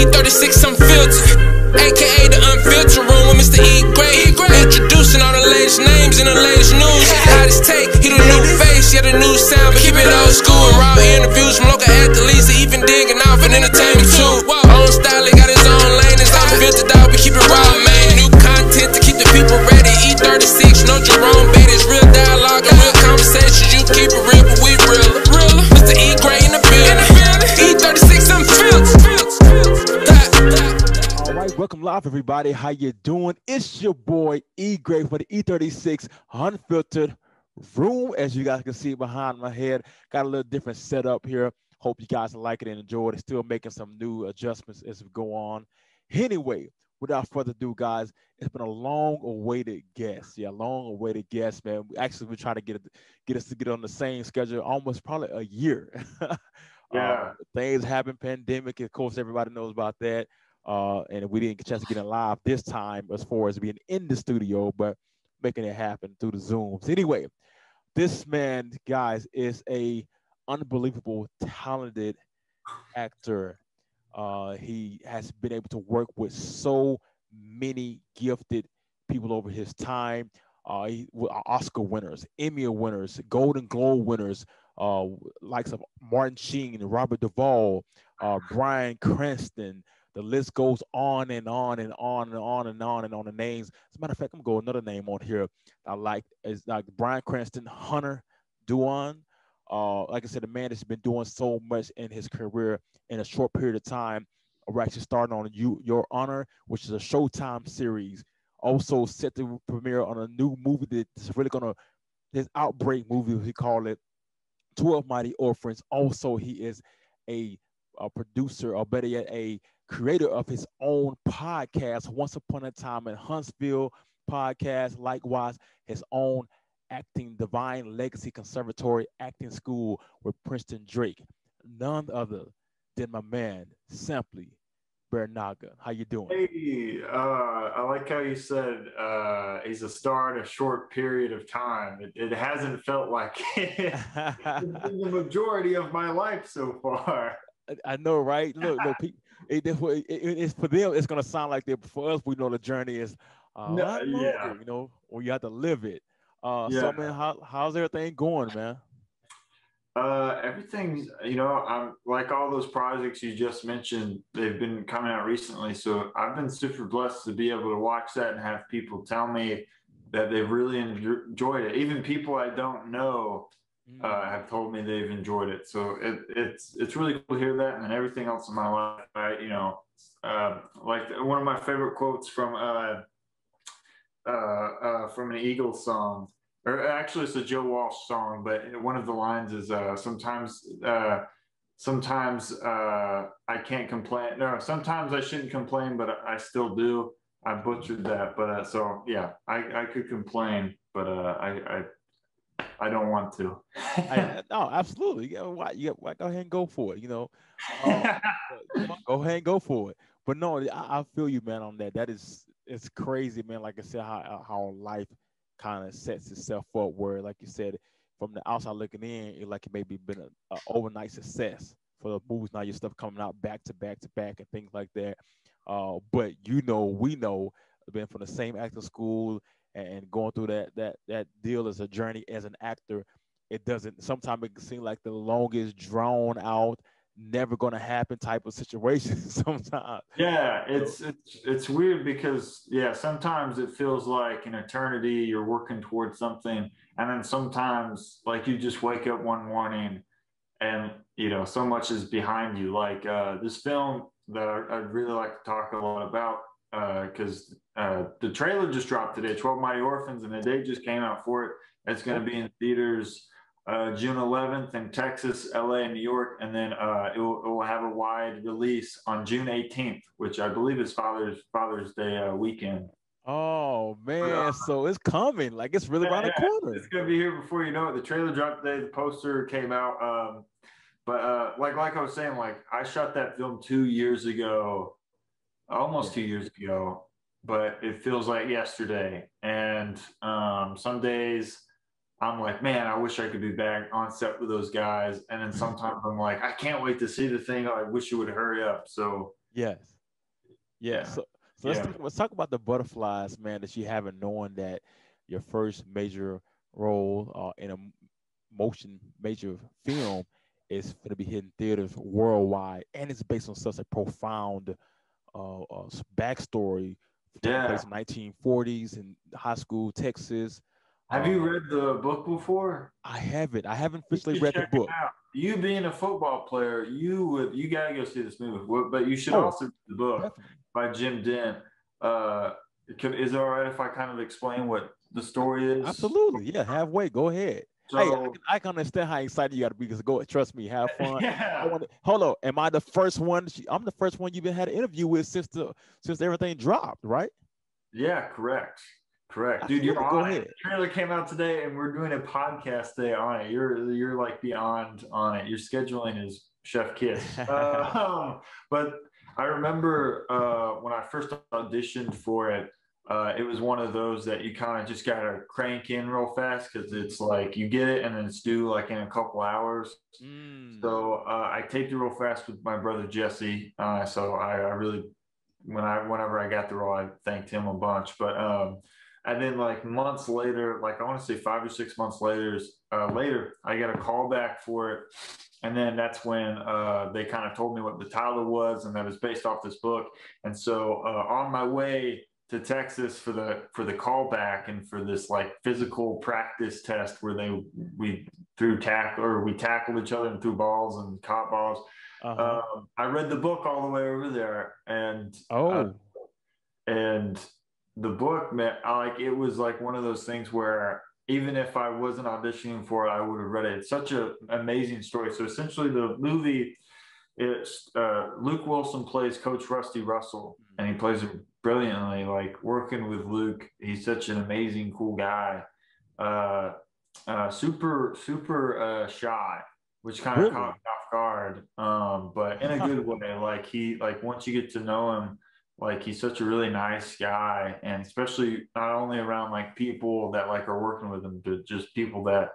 E36 Unfiltered, aka the Unfiltered room with Mr. 𝐸𝐤𝐤. Introducing all the latest names and the latest news. Hottest take, he the new face, yeah the new sound, but keep it old school and raw interviews from local athletes, and even digging off and entertainment too. Own style, he got his own lane, it's Unfiltered dog, we keep it raw, man. New content to keep the people ready. E36, no Jerome Betty, it's real dialogue and real conversations. You keep it real, but we real. Mr. 𝐸𝐤𝐤 in the building. E36 Unfiltered. All right, welcome live, everybody. How you doing? It's your boy 𝐸𝐤𝐤 for the E36 Unfiltered room. As you guys can see behind my head, got a little different setup here. Hope you guys like it and enjoy it. Still making some new adjustments as we go on. Anyway, without further ado, guys, it's been a long-awaited guest. Yeah, long-awaited guest, man. We're trying to get us to get on the same schedule almost probably a year. Yeah. Things happen, pandemic. Of course, everybody knows about that. And we didn't get a chance to get in live this time as far as being in the studio, but making it happen through the Zooms. Anyway, this man, guys, is a unbelievable, talented actor. He has been able to work with so many gifted people over his time. Oscar winners, Emmy winners, Golden Globe winners, likes of Martin Sheen, Robert Duvall, Bryan Cranston. The list goes on and on and on and on and on and on the names. As a matter of fact, I'm going to go another name on here I like. Is like Bryan Cranston, Hunter Duan. Like I said, the man has been doing so much in his career in a short period of time. We're actually starting on Your Honor, which is a Showtime series. Also set to premiere on a new movie that's really going to, his outbreak movie, we call it, 12 Mighty Orphans. Also, he is a producer, or better yet, a creator of his own podcast, Once Upon a Time in Huntsville podcast. Likewise, his own acting Divine Legacy Conservatory acting school with Princeton Drake. None other than my man, Sampley, Barinaga. How you doing? Hey, I like how you said he's a star in a short period of time. It hasn't felt like it the majority of my life so far. I know, right? Look, it's for them. It's gonna sound like that. For us, we know the journey is longer, you know, or you have to live it. So, man, how's everything going, man? Everything's, I'm like all those projects you just mentioned, they've been coming out recently. So I've been super blessed to be able to watch that and have people tell me that they've really enjoyed it. Even people I don't know have told me they've enjoyed it. So it's really cool to hear that. And then everything else in my life, like one of my favorite quotes from an Eagles song. Or actually, it's a Joe Walsh song, but one of the lines is sometimes I can't complain. No, sometimes I shouldn't complain, but I still do. I butchered that, but so yeah, I could complain, but I don't want to. No, absolutely. Go ahead and go for it. Go ahead and go for it. But no, I feel you, man, on that. It's crazy, man. Like I said, how life kind of sets itself up where, like you said, from the outside looking in, it maybe been an overnight success for the movies. Now your stuff coming out back to back to back and things like that. But we know, been from the same acting school and going through that deal as a journey as an actor. It doesn't. Sometimes it can seem like the longest drawn out, never gonna happen type of situation sometimes. Yeah, it's weird because sometimes it feels like an eternity. You're working towards something, and then sometimes like you just wake up one morning and so much is behind you. Like this film that I'd really like to talk a lot about because the trailer just dropped today, 12 Mighty Orphans, and the date just came out for it. It's going to be in theaters June 11th in Texas, LA, and New York, and then it will have a wide release on June 18th, which I believe is Father's Day weekend. Oh man, so it's coming, like it's really around the corner. It's gonna be here before you know it. The trailer dropped today, the poster came out, but like I was saying, like I shot that film 2 years ago, almost 2 years ago, but it feels like yesterday. And some days I'm like, man, I wish I could be back on set with those guys. And then sometimes I'm like, I can't wait to see the thing. I wish you would hurry up. So Yes. Yeah. So Yeah. let's talk about the butterflies, man, that you haven't, knowing that your first major role in a motion major film is going to be hitting theaters worldwide, and it's based on such a profound backstory taking Yeah. place in 1940s in high school Texas. Have you read the book before? I haven't. I haven't You officially should read the check it book. out. You being a football player, you gotta go see this movie. But you should Oh, also read the book definitely. by Jim Dent. Is it all right if I kind of explain what the story is? Absolutely. Yeah, halfway. Go ahead. So, Hey, I can understand how excited you got to be, because go, trust me, have fun. yeah. Hold on. Am I the first one? I'm the first one you've been had an interview with since everything dropped, right? Yeah, correct. Dude, Absolutely. you're Go on it. ahead. The trailer came out today, and we're doing a podcast day on it. You're like beyond on it. Your scheduling is chef kiss. But I remember when I first auditioned for it, it was one of those that you kind of just gotta crank in real fast, because it's like you get it and then it's due like in a couple hours. So I taped it real fast with my brother Jesse. So I really, whenever I got the role, I thanked him a bunch. But and then like months later, like I want to say 5 or 6 months later, I got a call back for it. And then that's when they kind of told me what the title was, and that was based off this book. And so on my way to Texas for the callback and for this like physical practice test where we tackled each other and threw balls and caught balls. I read the book all the way over there, and and the book, man, it was like one of those things where even if I wasn't auditioning for it, I would have read it. It's such an amazing story. So essentially, the movie, it's Luke Wilson plays Coach Rusty Russell, and he plays it brilliantly. Like working with Luke, he's such an amazing, cool guy. Super shy, which kind of caught me off guard, but in a good way. Like once you get to know him, like he's such a really nice guy, and especially not only around like people that like are working with him, but just people that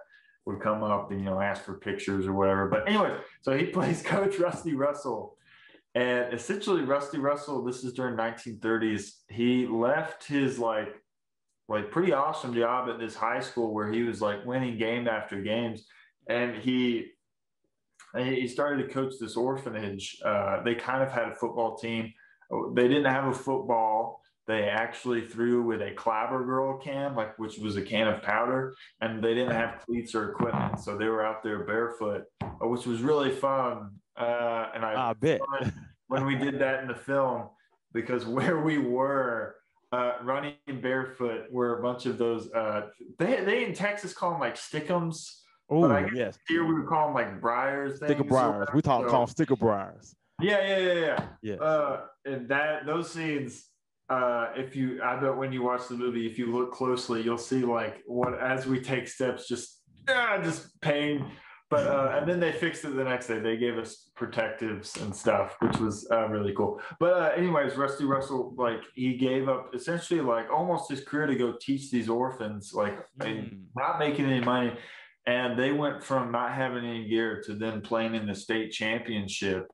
would come up and ask for pictures or whatever. But anyway, so he plays Coach Rusty Russell, and essentially Rusty Russell, this is during 1930s. He left his like pretty awesome job at this high school where he was like winning game after games, and he started to coach this orphanage. They kind of had a football team. They didn't have a football. They actually threw with a Clabber Girl can, which was a can of powder, and they didn't have cleats or equipment, so they were out there barefoot, which was really fun. And I bet when we did that in the film, because where we were running barefoot were a bunch of those. They in Texas call them like stickums. Oh yes. Here we would call them like briars. Sticker briars. We call them sticker briars. Yeah. Yeah. And those scenes, I bet when you watch the movie, if you look closely, you'll see like as we take steps, just pain. But and then they fixed it the next day. They gave us protectives and stuff, which was really cool. But anyways, Rusty Russell, like he gave up essentially like almost his career to go teach these orphans, like not making any money. And they went from not having any gear to then playing in the state championship,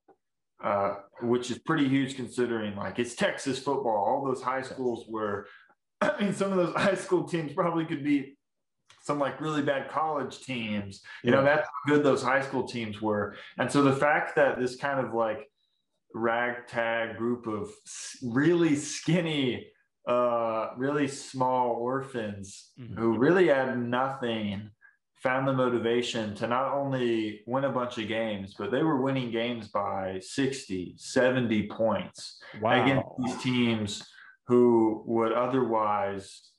which is pretty huge considering like it's Texas football. All those high schools were, some of those high school teams probably could beat some like really bad college teams. That's how good those high school teams were. And so the fact that this kind of like ragtag group of really skinny, really small orphans who really had nothing found the motivation to not only win a bunch of games, but they were winning games by 60, 70 points against these teams who would otherwise,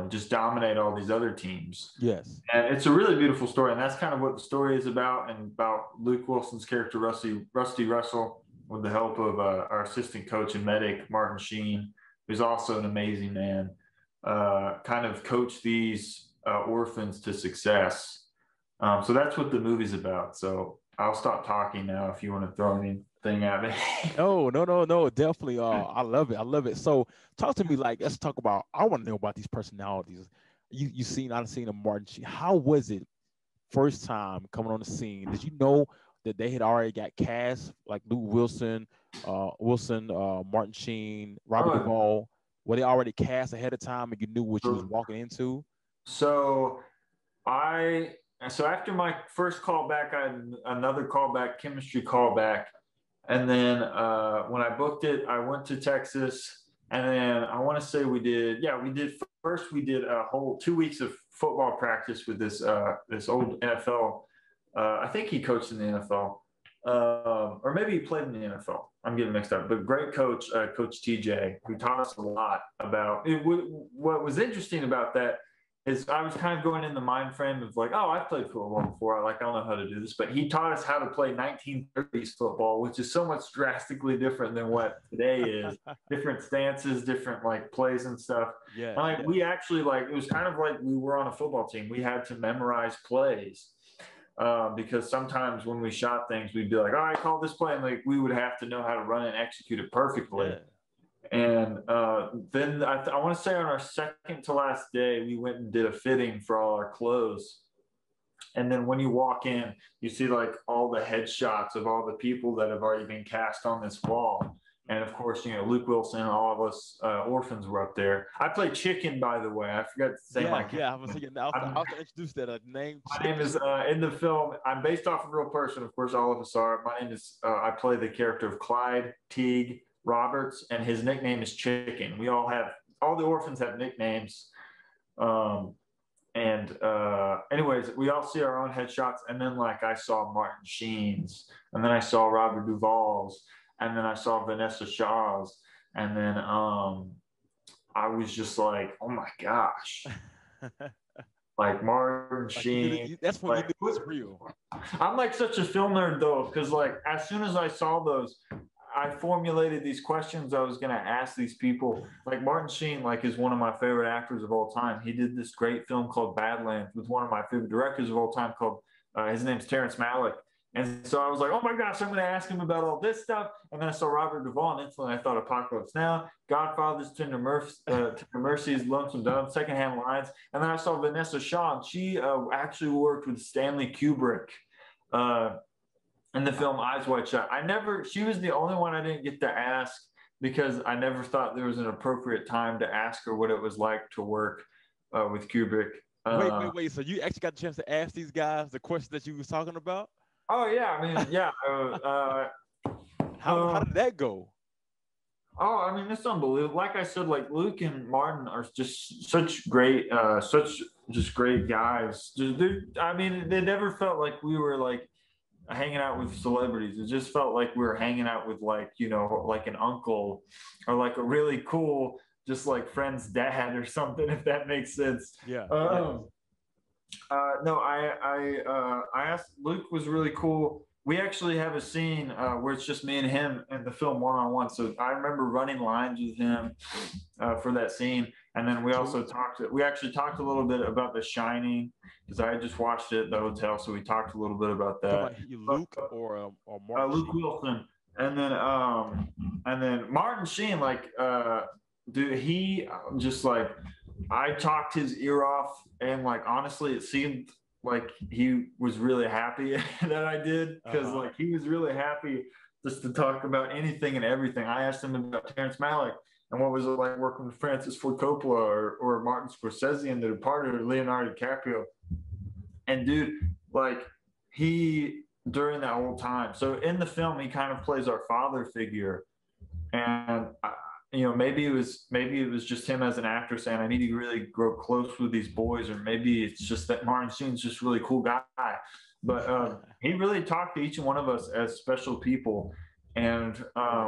just dominate all these other teams. Yes. And it's a really beautiful story. And that's kind of what the story is about, and about Luke Wilson's character, Rusty Russell, with the help of our assistant coach and medic, Martin Sheen, who's also an amazing man, kind of coach these orphans to success. So that's what the movie's about. So I'll stop talking now if you want to throw anything at me. No, definitely. I love it. So talk to me, let's talk about, I want to know about these personalities. I've seen a Martin Sheen. How was it first time coming on the scene? Did you know that they had already got cast, like Luke Wilson, Martin Sheen, Robert Duvall? Were they already cast ahead of time and you knew what you was walking into? So after my first callback, I had another callback, chemistry callback. And then when I booked it, I went to Texas. And then I want to say we did a whole 2 weeks of football practice with this old NFL. I think he coached in the NFL. Or maybe he played in the NFL. I'm getting mixed up. But great coach, Coach TJ, who taught us a lot about it. What was interesting about that is I was kind of going in the mind frame of like, oh, I've played football before. I don't know how to do this. But he taught us how to play 1930s football, which is so much drastically different than what today is. Different stances, different like plays and stuff. Yeah. And we actually it was kind of like we were on a football team. We had to memorize plays. Because sometimes when we shot things, we'd be like, "Oh, I call this play," and we would have to know how to run and execute it perfectly. Yeah. And then I want to say on our second to last day, we went and did a fitting for all our clothes. And then when you walk in, you see all the headshots of all the people that have already been cast on this wall. And of course, Luke Wilson, all of us orphans were up there. I played Chicken, by the way. I forgot to say my character. Yeah, I was thinking. I'll introduce that name. My name is in the film. I'm based off a real person. Of course, all of us are. My name is. I play the character of Clyde Teague Roberts, and his nickname is Chicken. We all the orphans have nicknames. Anyways, we all see our own headshots, and then I saw Martin Sheen's, and then I saw Robert Duvall's. And then I saw Vanessa Shaw's, and then I was just like, oh my gosh. Martin Sheen. That's when you knew it was real. I'm such a film nerd though, because as soon as I saw those, I formulated these questions I was going to ask these people. Martin Sheen is one of my favorite actors of all time. He did this great film called Badlands with one of my favorite directors of all time called, his name's Terrence Malick. And so I was like, oh my gosh, I'm going to ask him about all this stuff. And then I saw Robert Duvall, and instantly I thought Apocalypse Now, Godfather's, Tender Mercies, Lonesome Dove, Secondhand Lines. And then I saw Vanessa Shaw, and she actually worked with Stanley Kubrick in the film Eyes Wide Shut. She was the only one I didn't get to ask because I never thought there was an appropriate time to ask her what it was like to work with Kubrick. Wait. So you actually got the chance to ask these guys the question that you was talking about? Oh yeah, I mean, yeah. How did that go? Oh, I mean, it's unbelievable. Like I said, Luke and Martin are just such great guys. I mean, they never felt like we were hanging out with celebrities. It just felt like we were hanging out with an uncle or a really cool, just friend's dad or something, if that makes sense. Yeah. No, I asked. Luke was really cool. We actually have a scene where it's just me and him in the film one-on-one. So I remember running lines with him for that scene. And then we also actually talked a little bit about The Shining because I had just watched it at the hotel. So we talked a little bit about that. Luke or Martin? Luke Wilson. And then Martin Sheen, dude, he just I talked his ear off, and honestly, it seemed like he was really happy that I did because he was really happy just to talk about anything and everything. I asked him about Terrence Malick and what was it like working with Francis Ford Coppola or Martin Scorsese and The Departed or Leonardo DiCaprio. And dude, he during that whole time. So in the film, he kind of plays our father figure, and maybe it was just him as an actor saying, I need to really grow close with these boys, or maybe it's just that Martin Sheen's just a really cool guy. But he really talked to each one of us as special people. And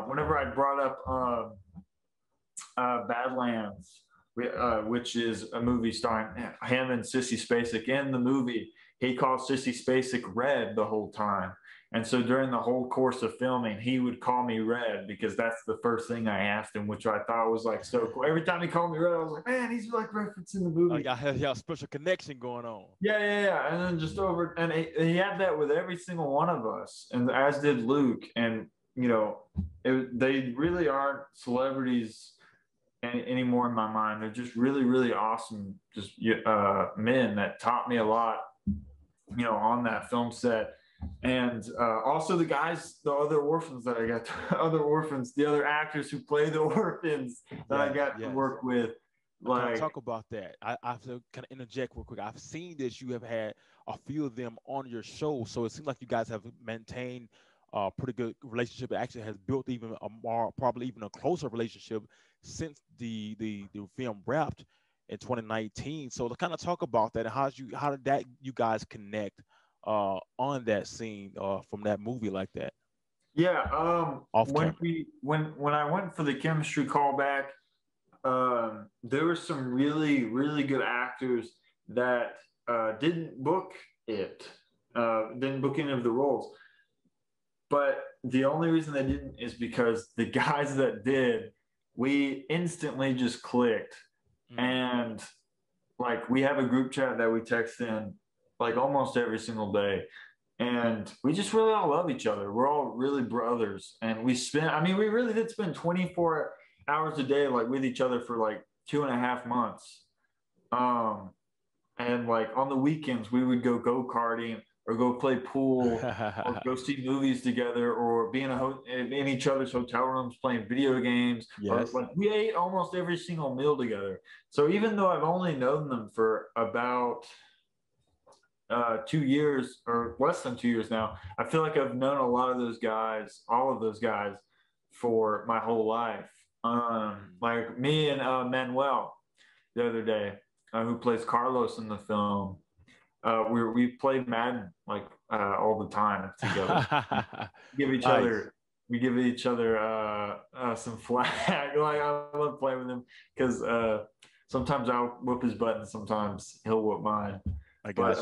whenever I brought up Badlands, which is a movie starring him and Sissy Spacek, in the movie, he calls Sissy Spacek Red the whole time. And so during the whole course of filming, he would call me Red because that's the first thing I asked him, which I thought was so cool. Every time he called me Red, I was like, man, he's referencing the movie. Y'all have a special connection going on. Yeah. And then he had that with every single one of us, and as did Luke. And, they really aren't celebrities anymore in my mind. They're just really, really awesome, just men that taught me a lot, on that film set. And also the other orphans that I got, the other actors who play the orphans that I got to work with. Like, talk about that. I have to kind of interject real quick. I've seen this. You have had a few of them on your show, so it seems like you guys have maintained a pretty good relationship. It actually has built even a more, probably even a closer relationship since the film wrapped in 2019. So to kind of talk about that, and how did that you guys connect on that scene from that movie like that? Yeah, Off when I went for the chemistry callback, there were some really, really good actors that didn't book any of the roles. But the only reason they didn't is because the guys that did, we instantly just clicked. And like, we have a group chat that we text in like almost every single day. And we just really all love each other. We're all really brothers. And we really did spend 24 hours a day, like, with each other for like 2.5 months. And like on the weekends, we would go-karting or go play pool or go see movies together or be in each other's hotel rooms playing video games. Yes. Or, like, we ate almost every single meal together. So even though I've only known them for about 2 years or less than 2 years now, I feel like I've known all of those guys, for my whole life. Like me and Manuel the other day, who plays Carlos in the film. We played Madden like all the time together. We give each other some flack. Like, I love playing with him because sometimes I'll whoop his butt and sometimes he'll whoop mine. I guess.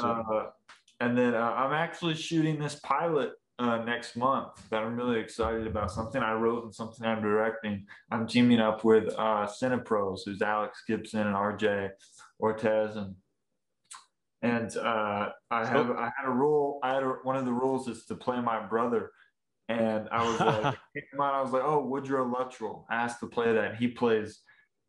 And then I'm actually shooting this pilot next month that I'm really excited about. Something I wrote and something I'm directing. I'm teaming up with Cinepros, who's Alex Gibson and RJ Ortez, and I had a rule. One of the rules is to play my brother, and I was like, oh, 𝐥𝐤𝐤𝐿 Luttrell asked to play that. And he plays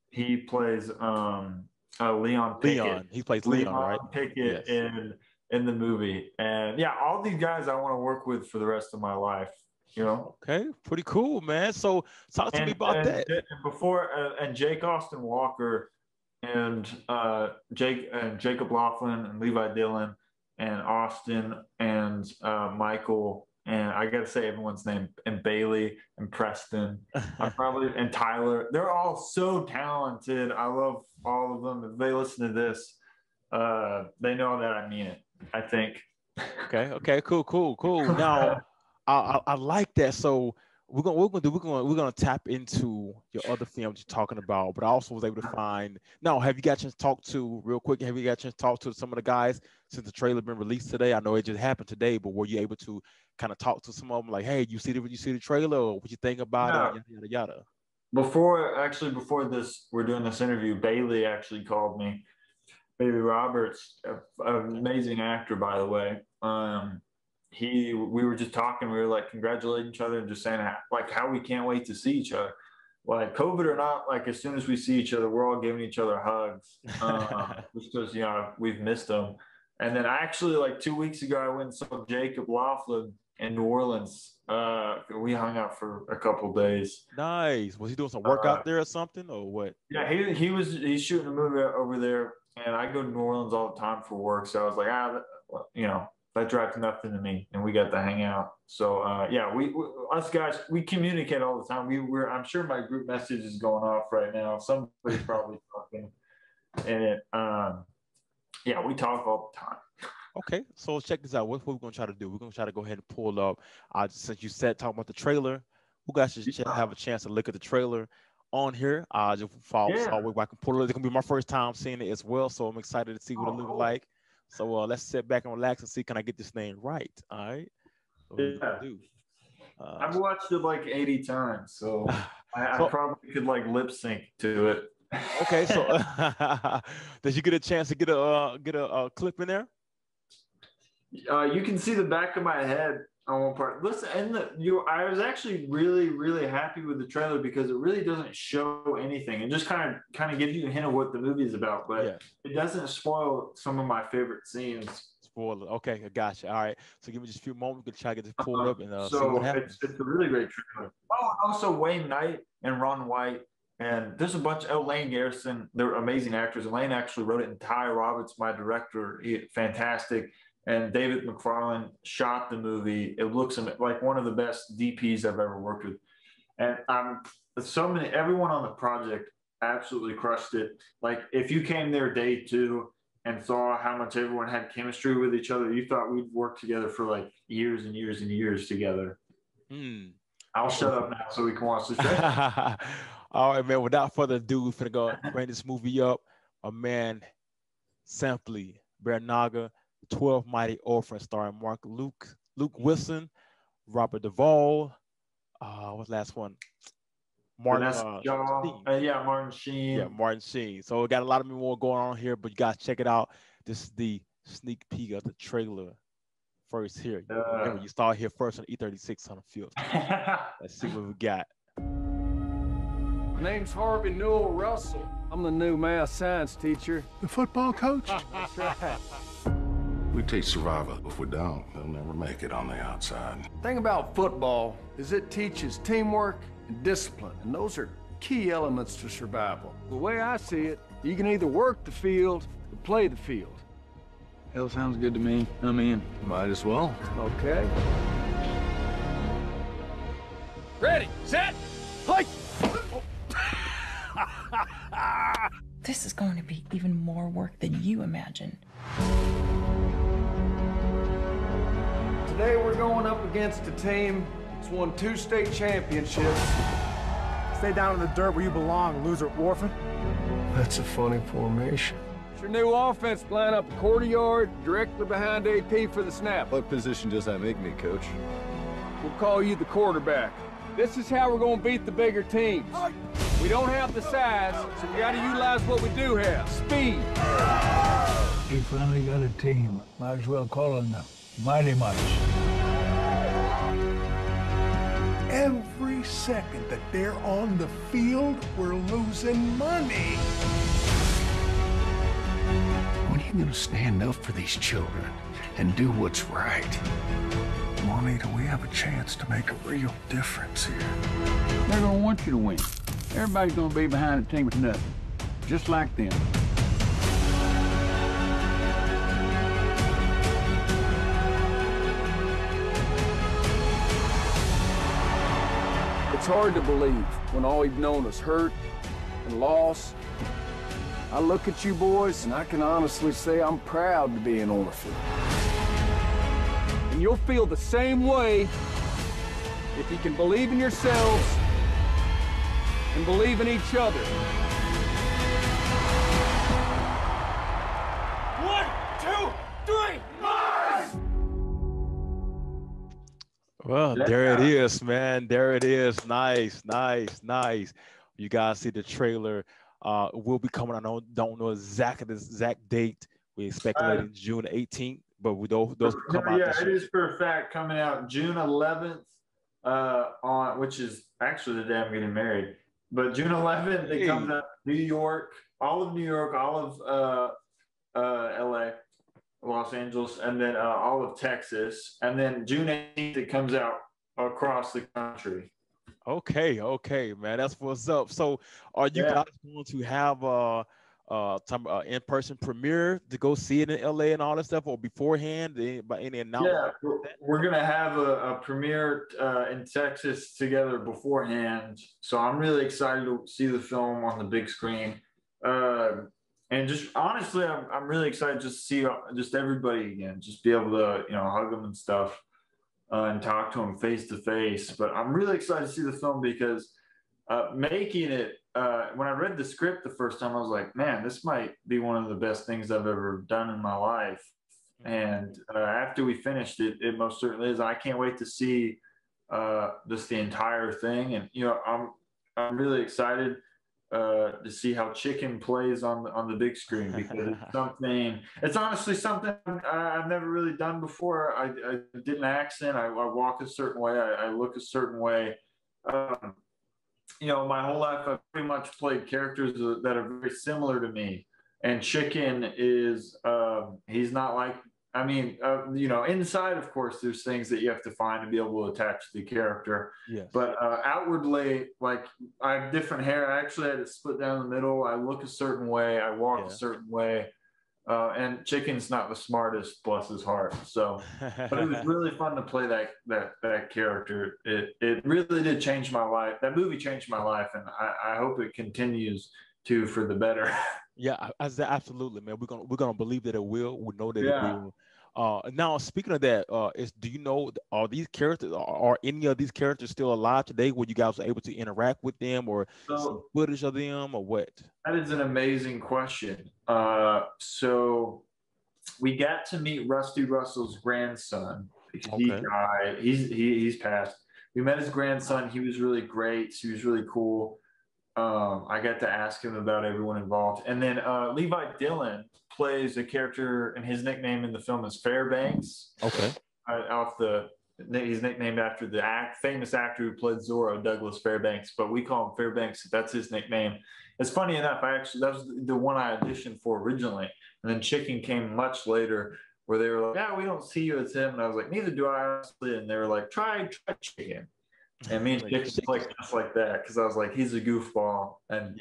Leon Pickett. Leon. He plays Leon, right? Pickett in the movie. And yeah, all these guys I want to work with for the rest of my life, you know? Okay, pretty cool, man. So talk to me about that. And Jake Austin Walker and Jacob Laughlin and Levi Dillon and Austin and Michael, and I gotta say everyone's name, and Bailey and Preston, and Tyler. They're all so talented. I love all of them. If they listen to this, they know that I mean it, I think. Okay, cool. Now, I like that. So we're gonna tap into your other films you're talking about, but I also was able to find. Now, have you got a chance to talk to real quick? Have you got a chance to talk to some of the guys since the trailer been released today? I know it just happened today, but were you able to kind of talk to some of them, like, hey, you see the trailer, or what you think about it, yada yada? Before this, we're doing this interview. Bailey actually called me. Bailey Roberts, an amazing actor, by the way. We were just talking. We were like congratulating each other and just saying how we can't wait to see each other. Like, COVID or not, like, as soon as we see each other, we're all giving each other hugs just because, we've missed them. And then actually, like 2 weeks ago, I went and saw Jacob Laughlin in New Orleans. We hung out for a couple of days. Nice. Was he doing some work out there or something, or what? Yeah, he's shooting a movie over there, and I go to New Orleans all the time for work. So I was like, that drives nothing to me, and we got to hang out. So us guys, we communicate all the time. I'm sure my group message is going off right now. Somebody's probably talking, and we talk all the time. Okay, so check this out. What we're gonna try to do? We're gonna try to go ahead and pull up. Since you said talking about the trailer, we guys should have a chance to look at the trailer on here. Just follow so I can pull it. It's gonna be my first time seeing it as well, so I'm excited to see what it looks like. So let's sit back and relax and see, can I get this thing right? All right. I've watched it like 80 times, so I probably could like lip sync to it. Okay, so did you get a chance to get a clip in there? You can see the back of my head on one part. Listen, I was actually really, really happy with the trailer because it really doesn't show anything. It just kind of gives you a hint of what the movie is about, but it doesn't spoil some of my favorite scenes. spoiler. Okay, I got you. All right. So give me just a few moments. We're gonna try to get this pulled up and see so what happens. it's a really great trailer. Oh, and also Wayne Knight and Ron White. And there's a bunch of Lane Garrison. They're amazing actors. Elaine actually wrote it, and Ty Roberts, my director, fantastic. And David McFarlane shot the movie. It looks like one of the best DPs I've ever worked with. And everyone on the project absolutely crushed it. Like if you came there day 2 and saw how much everyone had chemistry with each other, you thought we'd worked together for like years and years and years together. I'll shut up now so we can watch the show. All right, man. Without further ado, we're going to go bring this movie up. A man, Sampley, Barinaga, 12 Mighty Orphans, starring Luke Wilson, Robert Duvall. What's the last one? Martin Sheen. Martin Sheen. Yeah, Martin Sheen. So we got a lot of more going on here, but you guys check it out. This is the sneak peek of the trailer first here. Remember, you start here first on E36 on the field. Let's see what we got. My name's Harvey Newell Russell. I'm the new math science teacher. The football coach? That's right. We teach survival. If we don't, they'll never make it on the outside. The thing about football is it teaches teamwork and discipline, and those are key elements to survival. The way I see it, you can either work the field or play the field. Hell, sounds good to me. I'm in. Might as well. Okay. Ready, set, play! This is going to be even more work than you imagine. Today we're going up against a team that's won 2 state championships. Stay down in the dirt where you belong, loser orphan. That's a funny formation. It's your new offense. Line up a quarter yard directly behind AP for the snap. What position does that make me, Coach? We'll call you the quarterback. This is how we're going to beat the bigger teams. We don't have the size, so we got to utilize what we do have, speed. We finally got a team. Might as well call on them. Mighty much. Every second that they're on the field, we're losing money. When are you going to stand up for these children and do what's right? Juanita, we have a chance to make a real difference here. They're going to want you to win. Everybody's going to be behind the team with nothing. Just like them. It's hard to believe when all you've known is hurt and loss. I look at you boys, and I can honestly say I'm proud to be an orphan. And you'll feel the same way if you can believe in yourselves and believe in each other. 1, 2, 3, march! Well, there it is, man. There it is. Nice, nice, nice. You guys see the trailer. Will be coming. I don't know exactly the exact date. We speculating June 18th, but we those come out. Yeah, it is for a fact coming out June 11th, on which is actually the day I'm getting married. But June 11th, it comes out New York, all of New York, all of LA, Los Angeles, and then all of Texas. And then June 18th, it comes out across the country. Okay, man. That's what's up. So are you guys going to have in-person premiere to go see it in LA and all that stuff, or beforehand by any announcement? Yeah, we're gonna have a premiere in Texas together beforehand. So I'm really excited to see the film on the big screen. And just honestly, I'm really excited just to see just everybody again, just be able to, hug them and stuff and talk to them face to face. But I'm really excited to see the film because making it, when I read the script the first time, I was like, man, this might be one of the best things I've ever done in my life. And after we finished it, it most certainly is. I can't wait to see just the entire thing. And, I'm really excited to see how Chicken plays on the big screen, because it's honestly something I've never really done before. I did an accent. I walk a certain way. I look a certain way. My whole life I've pretty much played characters that are very similar to me. And Chicken is, he's not like I mean, inside, of course, there's things that you have to find to be able to attach to the character. Yes. But outwardly, like, I have different hair. I actually had it split down the middle. I look a certain way. I walk a certain way. And Chicken's not the smartest, bless his heart. So, but it was really fun to play that character. It really did change my life. That movie changed my life, and I hope it continues to for the better. Yeah, absolutely, man. We're gonna believe that it will. We know that it will. Now, speaking of that, do you know, are these characters, are any of these characters still alive today? Where you guys were able to interact with them or see footage of them, or what? That is an amazing question. So we got to meet Rusty Russell's grandson because he's passed. We met his grandson. He was really great. He was really cool. I got to ask him about everyone involved. And then Levi Dillon plays a character, and his nickname in the film is Fairbanks. Okay. He's nicknamed after the famous actor who played Zorro, Douglas Fairbanks, but we call him Fairbanks. That's his nickname. It's funny enough, that was the one I auditioned for originally. And then Chicken came much later, where they were like, yeah, we don't see you as him. And I was like, neither do I, honestly. And they were like, try Chicken. And me and Chicken's like just like that, because I was like, he's a goofball. And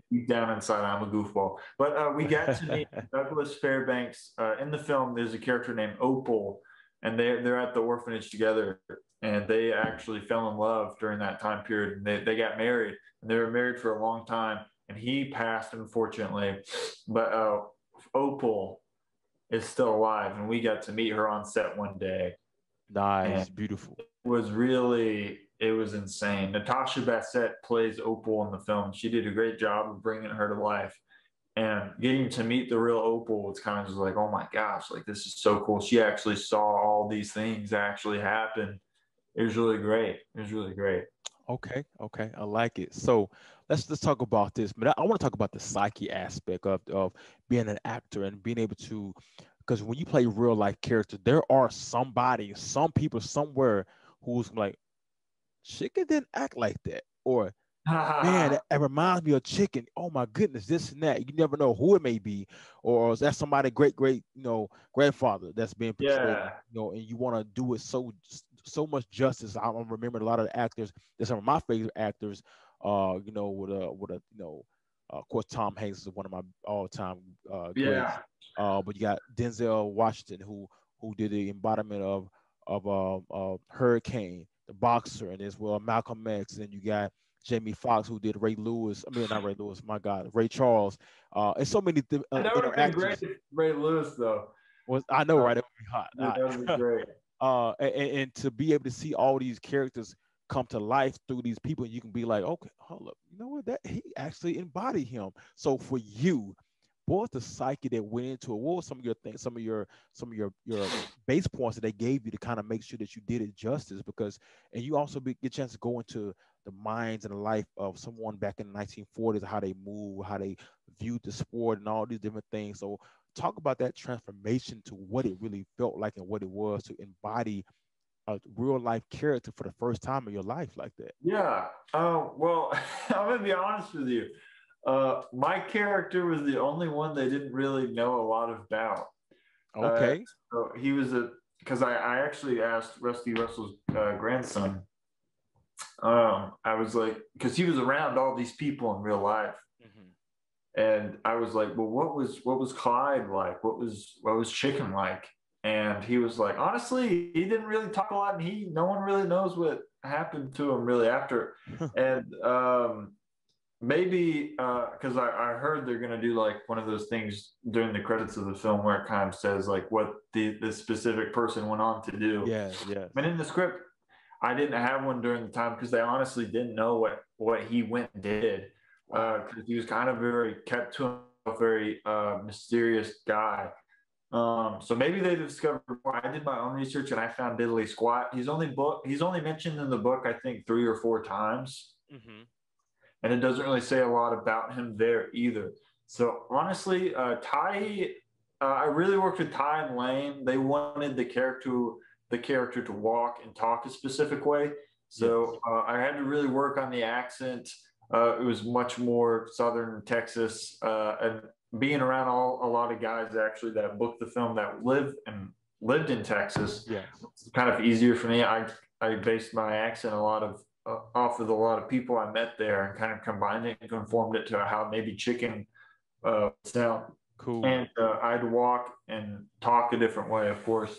deep down inside, I'm a goofball. But we got to meet Douglas Fairbanks. In the film, there's a character named Opal, and they're at the orphanage together. And they actually fell in love during that time period. And they got married, and they were married for a long time. And he passed, unfortunately. But Opal is still alive, and we got to meet her on set one day. Nice, beautiful. It was insane. Natasha Bassett plays Opal in the film. She did a great job of bringing her to life. And getting to meet the real Opal was kind of just like, oh my gosh, like, this is so cool. She actually saw all these things actually happen. It was really great. It was really great. Okay, I like it. So let's talk about this. But I want to talk about the psyche aspect of being an actor and being able to, because when you play real life characters, there are some people somewhere who's like, Chicken didn't act like that, or man, it reminds me of Chicken. Oh my goodness, this and that. You never know who it may be, or is that somebody great grandfather that's being portrayed? And you want to do it so much justice. I remember a lot of the actors. They're some of my favorite actors. Of course, Tom Hanks is one of my all-time greats. But you got Denzel Washington, who did the embodiment of Hurricane, the boxer, and as well Malcolm X. And you got Jamie Foxx, who did Ray Lewis. I mean, not Ray Lewis. My God, Ray Charles. And so many. That would have been great if Ray Lewis, though. I know, right? It would be hot. That would be great. And to be able to see all these characters come to life through these people, you can be like, okay, hold up, you know what? That he actually embodied him. So for you, what was the psyche that went into it? What were some of your things, some of your base points that they gave you to kind of make sure that you did it justice? Because, and you also get a chance to go into the minds and the life of someone back in the 1940s, how they move, how they viewed the sport, and all these different things. So talk about that transformation to what it really felt like and what it was to embody a real life character for the first time in your life like that. Yeah. Well, I'm going to be honest with you. My character was the only one they didn't really know a lot about. Okay. So he was because I actually asked Rusty Russell's grandson. I was like, because he was around all these people in real life. And I was like, well, what was Clyde like? What was Chicken like? And he was like, honestly, he didn't really talk a lot, and no one really knows what happened to him really after. And maybe because I heard they're gonna do like one of those things during the credits of the film where it kind of says like what the specific person went on to do. Yeah. And in the script, I didn't have one during the time because they honestly didn't know what he went and did. Because he was kind of kept to a very mysterious guy. So maybe they discovered more. I did my own research and I found diddly squat. He's only mentioned in the book, I think, 3 or 4 times. And it doesn't really say a lot about him there either. So honestly, I really worked with Ty and Lane. They wanted the character to walk and talk a specific way. So I had to really work on the accent. It was much more Southern Texas, and being around a lot of guys actually that booked the film that live lived in Texas. Yeah. It's kind of easier for me. I based my accent off of a lot of people I met there and kind of combined it and conformed it to how maybe chicken sound. Cool. And I'd walk and talk a different way, of course.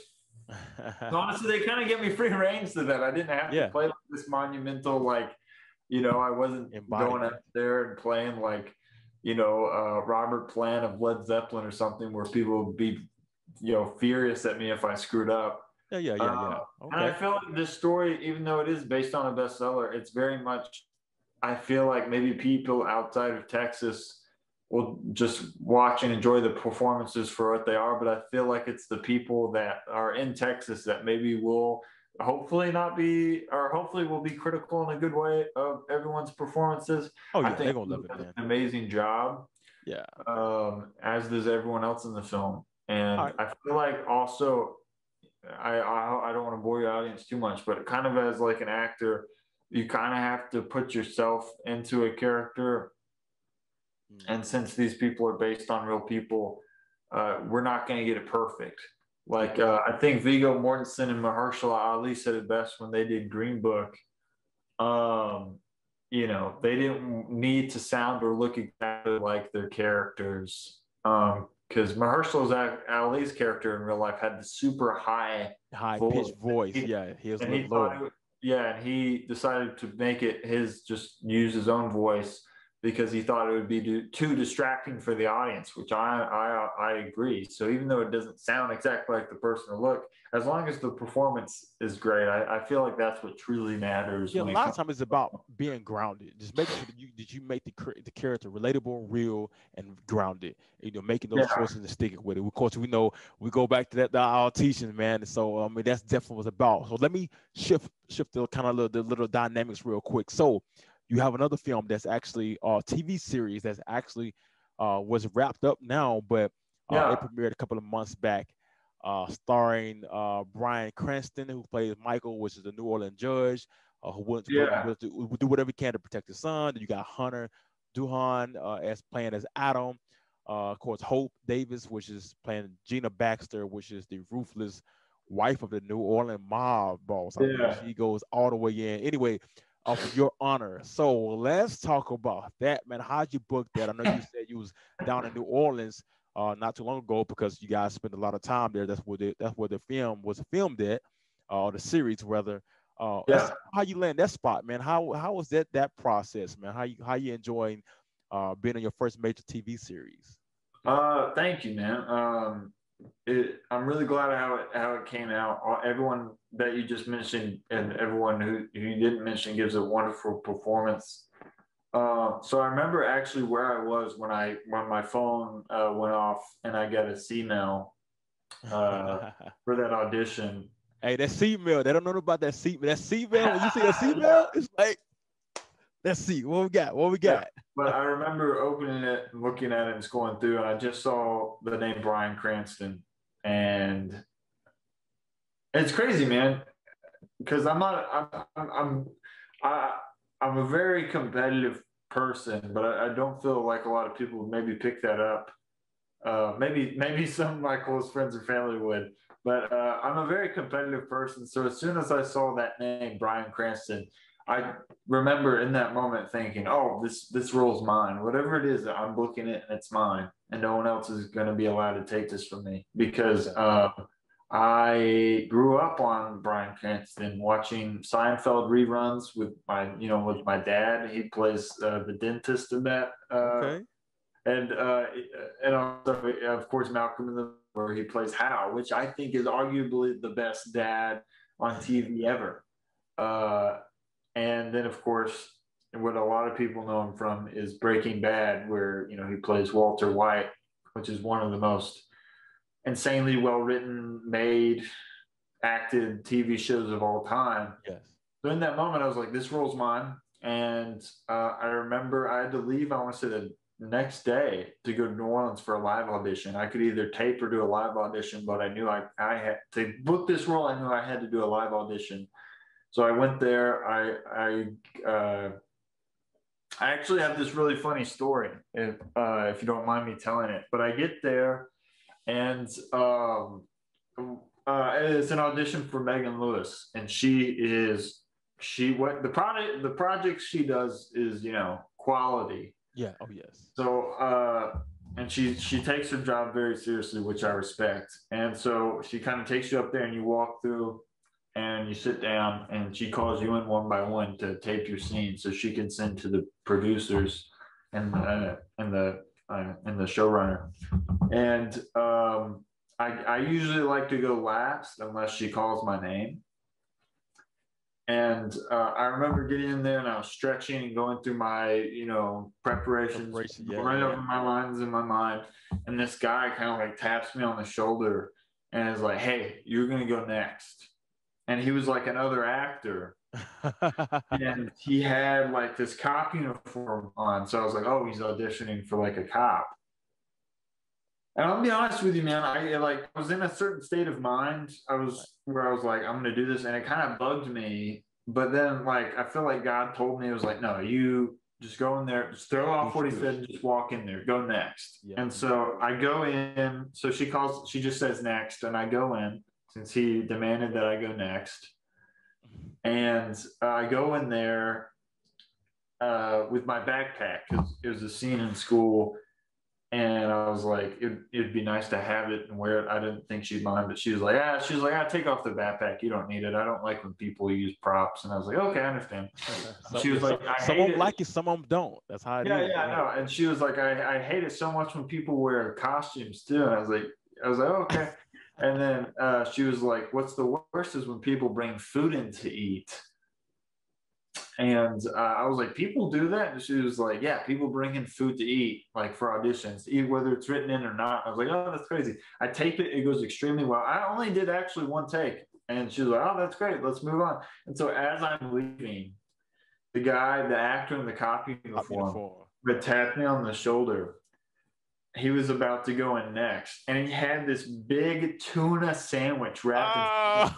So honestly, they kind of get me free range to that. I didn't have to play like this monumental, like, you know, I wasn't going up there and playing like, you know, Robert Plant of Led Zeppelin or something where people would be, you know, furious at me if I screwed up. Yeah. Okay. And I feel like this story, even though it is based on a bestseller, it's very much, I feel like maybe people outside of Texas will just watch and enjoy the performances for what they are. But I feel like it's the people that are in Texas that maybe will hopefully not be, or hopefully will be critical in a good way of everyone's performances. Oh yeah, I think they're gonna love it, man. An amazing job. Yeah. As does everyone else in the film. And I feel like also, I don't want to bore your audience too much, but kind of as like an actor, you kind of have to put yourself into a character. And since these people are based on real people, we're not going to get it perfect. Like I think Viggo Mortensen and Mahershala Ali said it best when they did Green Book. You know, they didn't need to sound or look exactly like their characters. Because Mahershala Ali's character in real life had the super high pitched voice. He was a little low. And he decided to make it just use his own voice because he thought it would be too distracting for the audience, which I agree. So even though it doesn't sound exactly like the person to look, as long as the performance is great, I feel like that's what truly matters. Yeah, a lot of times it's about being grounded. Just making sure that you make the character relatable, real, and grounded. You know, making those choices and sticking with it. Of course, we know we go back to our teaching, man. So I mean, that's definitely what it's about. So let me shift the kind of the little dynamics real quick. So you have another film that's actually a TV series that's actually was wrapped up now, but it premiered a couple of months back, starring Bryan Cranston, who plays Michael, which is the New Orleans judge, who wants to do whatever he can to protect his son. Then you got Hunter Duhan as playing as Adam. Of course, Hope Davis, which is playing Gina Baxter, which is the ruthless wife of the New Orleans mob boss. I mean, she goes all the way in. Anyway, of Your Honor. So let's talk about that, man. How'd you book that? I know you said you was down in New Orleans not too long ago because you guys spent a lot of time there. That's where the film was filmed at, or the series rather. How you land that spot, man? How was that process, man? How you enjoying being in your first major TV series? Thank you, man. I'm really glad how it came out. Everyone that you just mentioned and everyone who you didn't mention gives a wonderful performance. So I remember actually where I was when my phone went off and I got a C-mail for that audition. Hey, that C-mail, they don't know about that C-mail. That C-mail, when you see a C-mail, it's like, let's see what we got. Yeah, but I remember opening it and looking at it and scrolling through, and I just saw the name Bryan Cranston, and it's crazy, man. Because I'm a very competitive person, but I don't feel like a lot of people would maybe pick that up. Maybe some of my close friends or family would, but I'm a very competitive person. So as soon as I saw that name, Bryan Cranston, I remember in that moment thinking, oh, this role's mine. Whatever it is, I'm booking it and it's mine. And no one else is going to be allowed to take this from me because I grew up on Bryan Cranston watching Seinfeld reruns with my dad. He plays the dentist in that. And also, of course, Malcolm in the where he plays Hal, which I think is arguably the best dad on TV ever. And then, of course, what a lot of people know him from is Breaking Bad, where, he plays Walter White, which is one of the most insanely well-written, made, acted TV shows of all time. Yes. So in that moment, I was like, this role's mine. And I remember I had to leave, I want to say the next day to go to New Orleans for a live audition. I could either tape or do a live audition, but I knew I had to book this role. I knew I had to do a live audition. So I went there. I actually have this really funny story, if you don't mind me telling it. But I get there, and It's an audition for Megan Lewis, and the project she does is, you know, quality. Yeah. Oh yes. So and she takes her job very seriously, which I respect. And so she kind of takes you up there, and you walk through, and you sit down, and she calls you in one by one to tape your scene, so she can send to the producers and the showrunner. And I usually like to go last unless she calls my name. And I remember getting in there, and I was stretching and going through my, you know, preparations, right over my lines in my mind. And this guy kind of like taps me on the shoulder and is like, "Hey, you're going to go next." And he was like another actor. And he had like this cop uniform on. So I was like, oh, he's auditioning for like a cop. And I'll be honest with you, man, I was in a certain state of mind. I was like, I'm going to do this. And it kind of bugged me. But then, like, I feel like God told me, it was like, no, you just go in there, just throw off what he said and just walk in there, go next. Yeah. And so I go in. So she just says next. And I go in since he demanded that I go next. And I go in there with my backpack because it was a scene in school. And I was like, it'd be nice to have it and wear it. I didn't think she'd mind, but she was like, take off the backpack. You don't need it. I don't like when people use props. And I was like, okay, I understand. She was like, some of them like it, some of them don't. That's how it is. Yeah, I know. And she was like, I hate it so much when people wear costumes too. And I was like, okay. And then she was like, what's the worst is when people bring food in to eat. And I was like, people do that? And she was like, yeah, people bring in food to eat, like for auditions, whether it's written in or not. I was like, oh, that's crazy. I tape it. It goes extremely well. I only did actually one take. And she was like, oh, that's great. Let's move on. And so as I'm leaving, the actor in the cop uniform, that tapped me on the shoulder, he was about to go in next. And he had this big tuna sandwich wrapped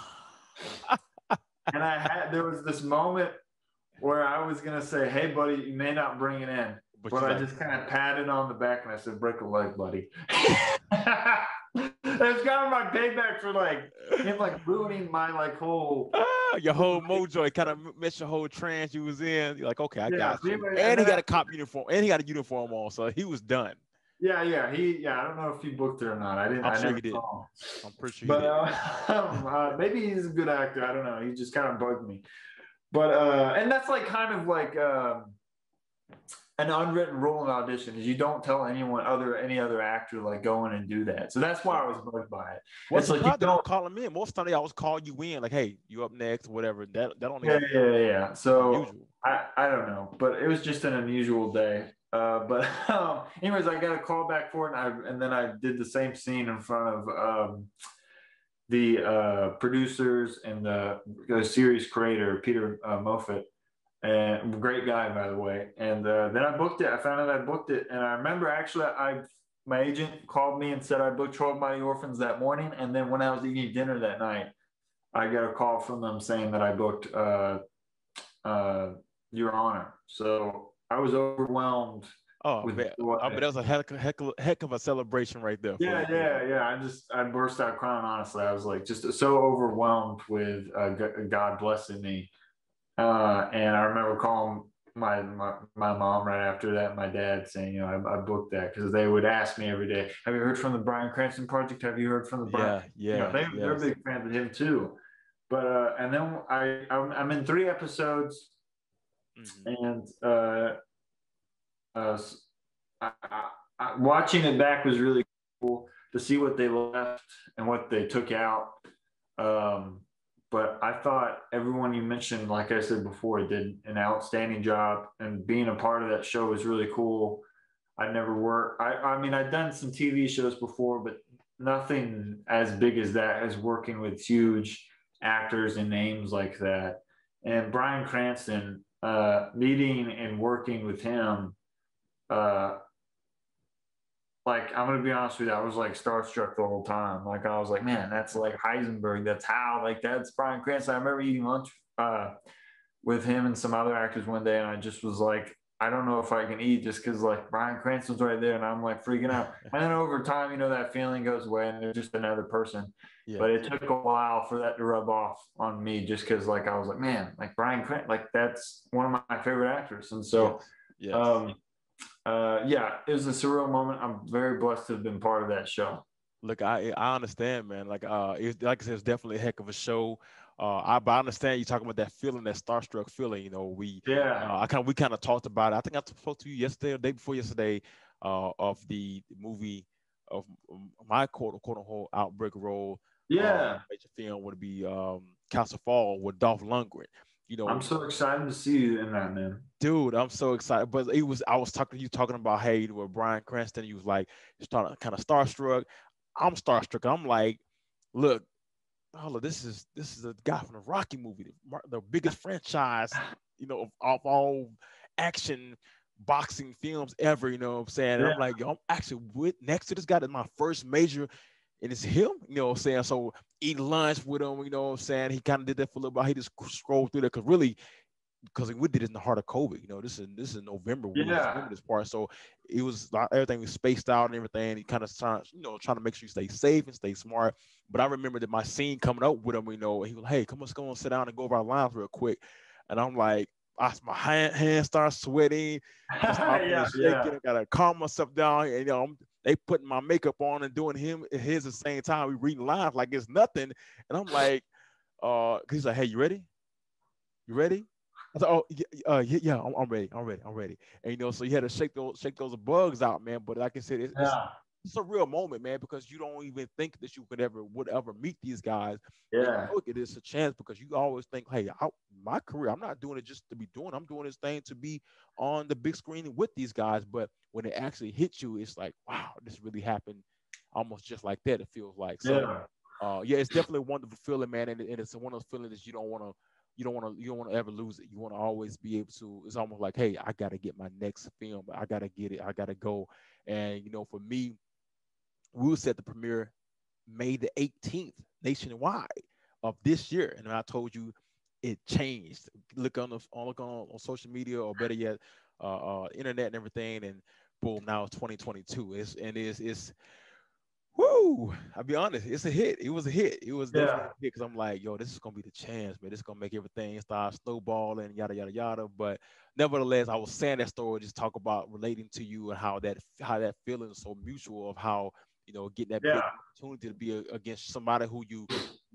in. And there was this moment where I was going to say, hey, buddy, you may not bring it in. But I just kind of patted on the back and I said, break a leg, buddy. That's kind of my payback for him ruining my whole... your whole mojo. It kind of messed your whole trance you was in. You're like, okay, I got you. And he got a cop uniform. And he got a uniform on. So he was done. Yeah. I don't know if he booked it or not. I'm sure he did. I'm pretty sure he did. Maybe he's a good actor. I don't know. He just kind of bugged me. But and that's kind of an unwritten rule in audition is you don't tell any other actor go in and do that. So that's why I was bugged by it. What's the part? They don't call him in. Most of the time they always call you in, like, hey, you up next, whatever. That don't. Yeah. So I don't know, but it was just an unusual day. But anyways, I got a call back for it, and then I did the same scene in front of the producers and the series creator, Peter Moffat, and great guy, by the way. And then I booked it. I found out I booked it. And I remember actually my agent called me and said I booked 12 Mighty Orphans that morning. And then when I was eating dinner that night, I got a call from them saying that I booked Your Honor. So I was overwhelmed. Oh, man. I mean, that was a heck of a celebration right there. Yeah. I burst out crying, honestly. I was just so overwhelmed with God blessing me. And I remember calling my mom right after that, my dad, saying, I booked that, because they would ask me every day, have you heard from the Bryan Cranston project? Have you heard from the Bryan? Yeah. They're big fans of him too. But and then I'm in 3 episodes, and watching it back was really cool to see what they left and what they took out. But I thought everyone you mentioned, like I said before, did an outstanding job, and being a part of that show was really cool. I never worked. I mean, I'd done some TV shows before, but nothing as big as that, as working with huge actors and names like that. And Bryan Cranston, meeting and working with him, I'm going to be honest with you, I was starstruck the whole time. I was like, man, that's 𝐥𝐤𝐬𝐵𝐞. That's how, that's Bryan Cranston. I remember eating lunch with him and some other actors one day, and I just was like, I don't know if I can eat just because like Bryan Cranston's right there and I'm like freaking out. And then over time, you know, that feeling goes away and they're just another person. Yeah. But it took a while for that to rub off on me just because like I was like, man, like Bryan Cranston, like that's one of my favorite actors. And so, yes. yeah, it was a surreal moment. I'm very blessed to have been part of that show. Look, I understand, man. Like like I said, it's definitely a heck of a show. But I understand you talking about that feeling, that starstruck feeling. You know, we kind of talked about it. I think I spoke to you yesterday or the day before yesterday of the movie of my quote unquote outbreak role. Yeah, major film would be Castle Fall with Dolph Lundgren. You know, I'm so excited to see you in that, man. Dude, I'm so excited. But I was talking about, hey, with Bryan Cranston, you was like starting kind of starstruck. I'm starstruck. I'm like, look, this is a guy from the Rocky movie, the biggest franchise, you know, of all action boxing films ever. You know what I'm saying? And I'm like, yo, I'm actually next to this guy. That's my first major, and it's him. You know what I'm saying? So eat lunch with him. You know what I'm saying? He kind of did that for a little while. He just scrolled through there because we did it in the heart of COVID. You know, this is November. We were filming this part, so it was everything was spaced out and everything. He kind of trying to make sure you stay safe and stay smart. But I remember that my scene coming up with him, you know, he was like, hey, let's go and sit down and go over our lines real quick. And I'm like, my hands start sweating, shaking. I gotta calm myself down. And, you know, they putting my makeup on and doing his at the same time. We reading lines like it's nothing. And I'm like, he's like, hey, you ready? You ready? I said, yeah, I'm ready. And, you know, so you had to shake those bugs out, man. But like I said, it's a real moment, man, because you don't even think that you would ever meet these guys. Yeah. Look, it is a chance because you always think, hey, my career, I'm not doing it just to be doing. I'm doing this thing to be on the big screen with these guys. But when it actually hits you, it's like, wow, this really happened, almost just like that. It feels like. So, it's definitely a wonderful feeling, man, and it's one of those feelings that you don't want to ever lose it. You want to always be able to. It's almost like, hey, I got to get my next film. I got to get it. I got to go. And, you know, for me, we will set the premiere May the 18th nationwide of this year. And I told you it changed. Look on social media, or better yet, internet and everything. And boom, now it's 2022. It's woo! I'll be honest, it's a hit. It was a hit. It was definitely a hit because I'm like, yo, this is gonna be the chance, man. This is gonna make everything start snowballing, yada yada yada. But nevertheless, I was saying that story, just talk about relating to you and how that feeling is so mutual of how, you know, getting that big opportunity to be against somebody who you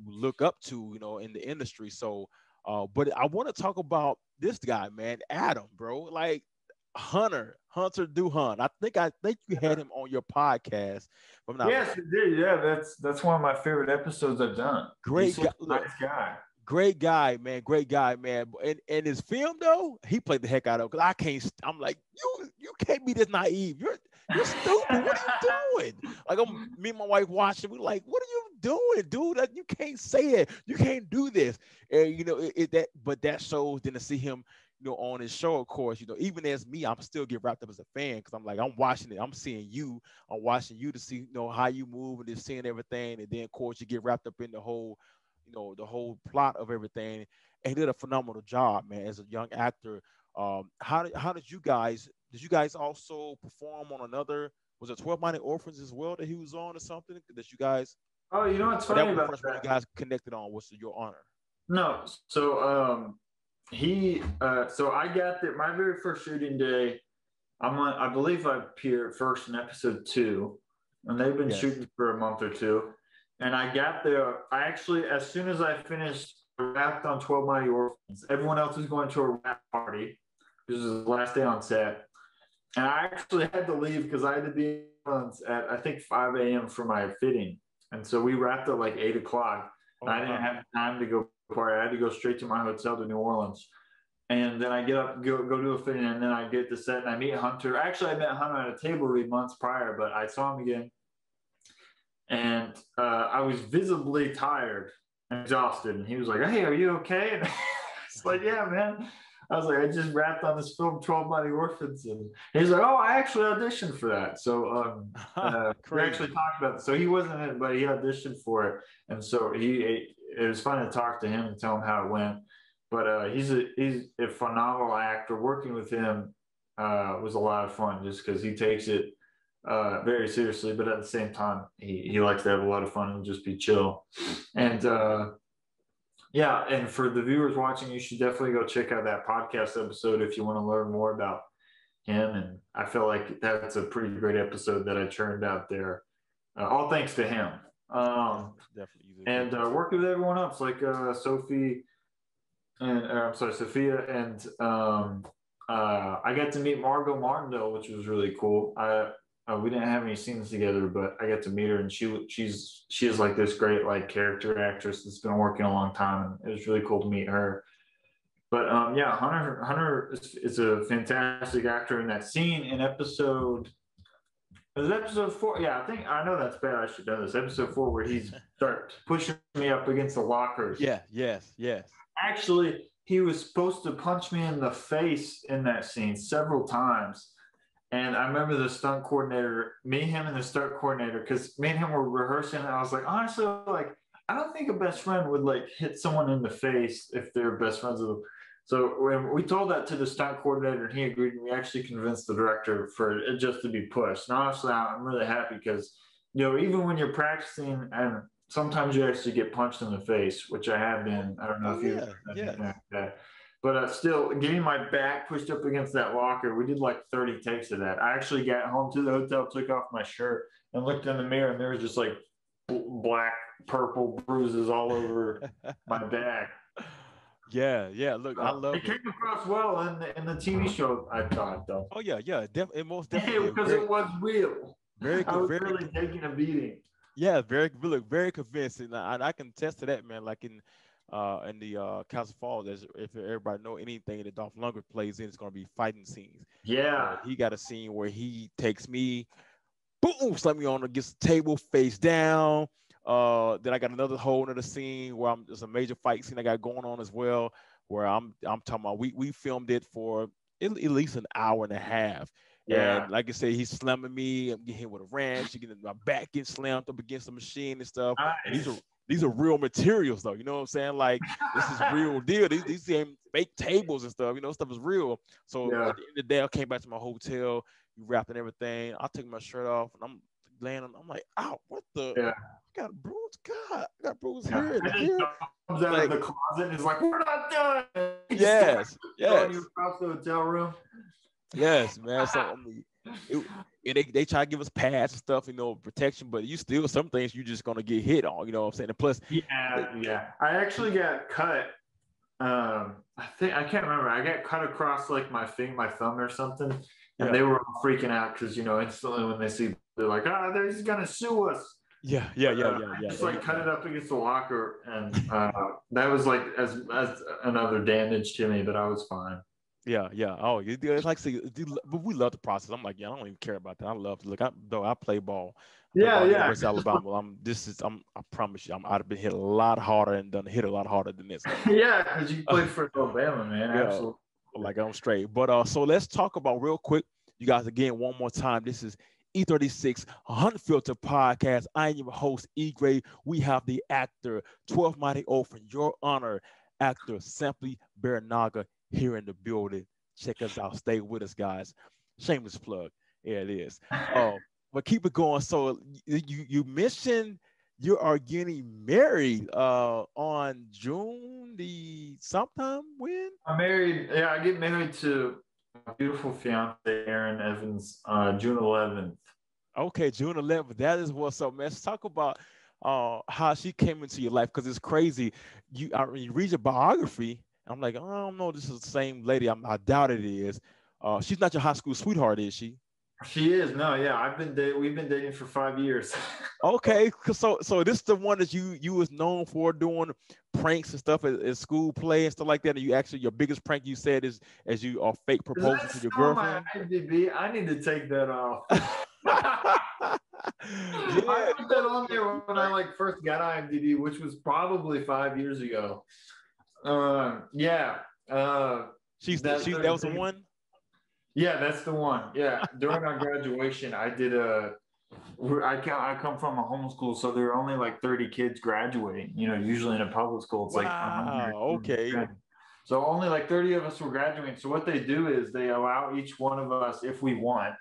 look up to, you know, in the industry. So, but I want to talk about this guy, man, Adam, bro, like. Hunter do Hunt. I think you had him on your podcast. Yes, you did. Yeah, that's one of my favorite episodes I've done. Great guy. Nice guy. Great guy, man. Great guy, man. And his film though, he played the heck out of it. Because I can't. I'm like, you can't be this naive. You're stupid. What are you doing? Like me and my wife watching. We're like, what are you doing, dude? Like, you can't say it. You can't do this. And you know but that shows. Then to see him, you know, on his show, of course, you know, even as me, I'm still get wrapped up as a fan because I'm like, I'm watching it. I'm seeing you. I'm watching you to see, you know, how you move and just seeing everything. And then, of course, you get wrapped up in the whole, you know, the whole plot of everything. And he did a phenomenal job, man, as a young actor. How did you guys also perform on another? Was it 12 Minded Orphans as well that he was on or something that you guys? Oh, you know what's funny about that? One you guys connected on was your honor. No, so so I got there my very first shooting day. I believe I appeared first in episode 2, and they've been shooting for a month or two. And I got there. I actually, as soon as I finished, wrapped on 12 Mighty Orphans. Everyone else was going to a wrap party. This was the last day on set, and I actually had to leave because I had to be at I think 5 a.m. for my fitting. And so we wrapped at like 8 o'clock. And I didn't have time to go party. I had to go straight to my hotel to New Orleans. And then I get up, go do a fitting, and then I get to set and I meet Hunter. Actually, I met Hunter at a table read months prior, but I saw him again. And I was visibly tired and exhausted. And he was like, hey, are you okay? And it's like, yeah, man. I was like, I just wrapped on this film, 12 Mighty Orphans. And he's like, oh, I actually auditioned for that. So we actually talked about it. So he wasn't in it, but he auditioned for it. And so it was fun to talk to him and tell him how it went. But he's a phenomenal actor. Working with him was a lot of fun just because he takes it very seriously, but at the same time, he likes to have a lot of fun and just be chill. And yeah, and for the viewers watching, you should definitely go check out that podcast episode if you want to learn more about him. And I feel like that's a pretty great episode that I churned out there. All thanks to him. Definitely. And worked with everyone else like Sophie and Sophia, and I got to meet Margot Martindale, which was really cool. We didn't have any scenes together, but I got to meet her, and she is like this great like character actress that's been working a long time, and it was really cool to meet her. But yeah, Hunter is a fantastic actor in that scene in episode. Was it episode 4? Yeah, I know that's bad. I should know this. Episode 4, where he's start pushing me up against the lockers. Yeah, yes. Actually, he was supposed to punch me in the face in that scene several times. And I remember the stunt coordinator, him and the stunt coordinator, because me and him were rehearsing, and I was like, honestly, like, I don't think a best friend would like hit someone in the face if they're best friends with them. So when we told that to the stunt coordinator and he agreed, and we actually convinced the director for it just to be pushed. And honestly, I'm really happy because, even when you're practicing and sometimes you actually get punched in the face, which I have been. I don't know if you but still getting my back pushed up against that locker, we did like 30 takes of that. I actually got home to the hotel, took off my shirt and looked in the mirror, and there was just like black, purple bruises all over my back. Yeah. Look, I love it. It came across well in the TV show, I thought, though. Oh yeah, it most definitely because it was real. I was really taking a beating. Yeah, very convincing. I can attest to that, man. Like in the Castle Falls, if everybody know anything that Dolph Lundgren plays in, it's going to be fighting scenes. Yeah, he got a scene where he takes me, boom, slam me on against the table, face down. Then I got another scene where there's a major fight scene I got going on as well, where I'm talking about we filmed it for at least an hour and a half. Yeah. And like I said, he's slamming me. I'm getting hit with a wrench. My back getting slammed up against the machine and stuff. Nice. And these are real materials, though. You know what I'm saying? Like, this is real deal. These ain't fake tables and stuff. Stuff is real. So at the end of the day, I came back to my hotel. You wrapping everything. I took my shirt off, and I'm laying on. I'm like, ow, what the? Yeah. I got a bruise. God, I got bruise here. Comes out of the closet and is like, we're not done. Yes. You across the hotel room. Yes, man. So they try to give us pads and stuff, protection, but you still some things you just gonna get hit on. You know what I'm saying? And plus, yeah. I actually got cut. I can't remember. I got cut across like my thumb or something, and they were all freaking out because instantly when they see, they're like, he's gonna sue us. Yeah. Just cut it up against the locker, and that was like as another damage to me, but I was fine. Yeah. Oh, it's like, but we love the process. I'm like, I don't even care about that. I love to look. I play ball. University of Alabama. I promise you, I'd have been hit a lot harder and hit a lot harder than this. Yeah, because you played for Alabama, man. Absolutely. Like I'm straight. But so let's talk about real quick, you guys, again, one more time. This is E36 Unfiltered podcast. I am your host, 𝐥𝐤. We have the actor, 12 Mighty Orphans, Your Honor, actor Sampley Barinaga here in the building. Check us out. Stay with us, guys. Shameless plug. Yeah, it is. But keep it going. So you mentioned you are getting married on June the sometime when? I'm married. Yeah, I get married to my beautiful fiance, Erin Evans, June 11th. Okay, June 11th. That is what's up, man. Let's talk about how she came into your life, because it's crazy. You read your biography. I'm like, I don't know, this is the same lady. I doubt it is. She's not your high school sweetheart, is she? She is. No, yeah. We've been dating for 5 years. Okay, so this is the one that you was known for doing pranks and stuff at school play and stuff like that. And you actually, your biggest prank you said is as you are fake proposing to your girlfriend. My IMDb? I need to take that off. I put that on there when I first got IMDb, which was probably 5 years ago. That was the one. Yeah, that's the one. Yeah, during our graduation, I come from a homeschool, so there are only 30 kids graduating. Usually in a public school, it's okay. So only like 30 of us were graduating. So what they do is they allow each one of us, if we want,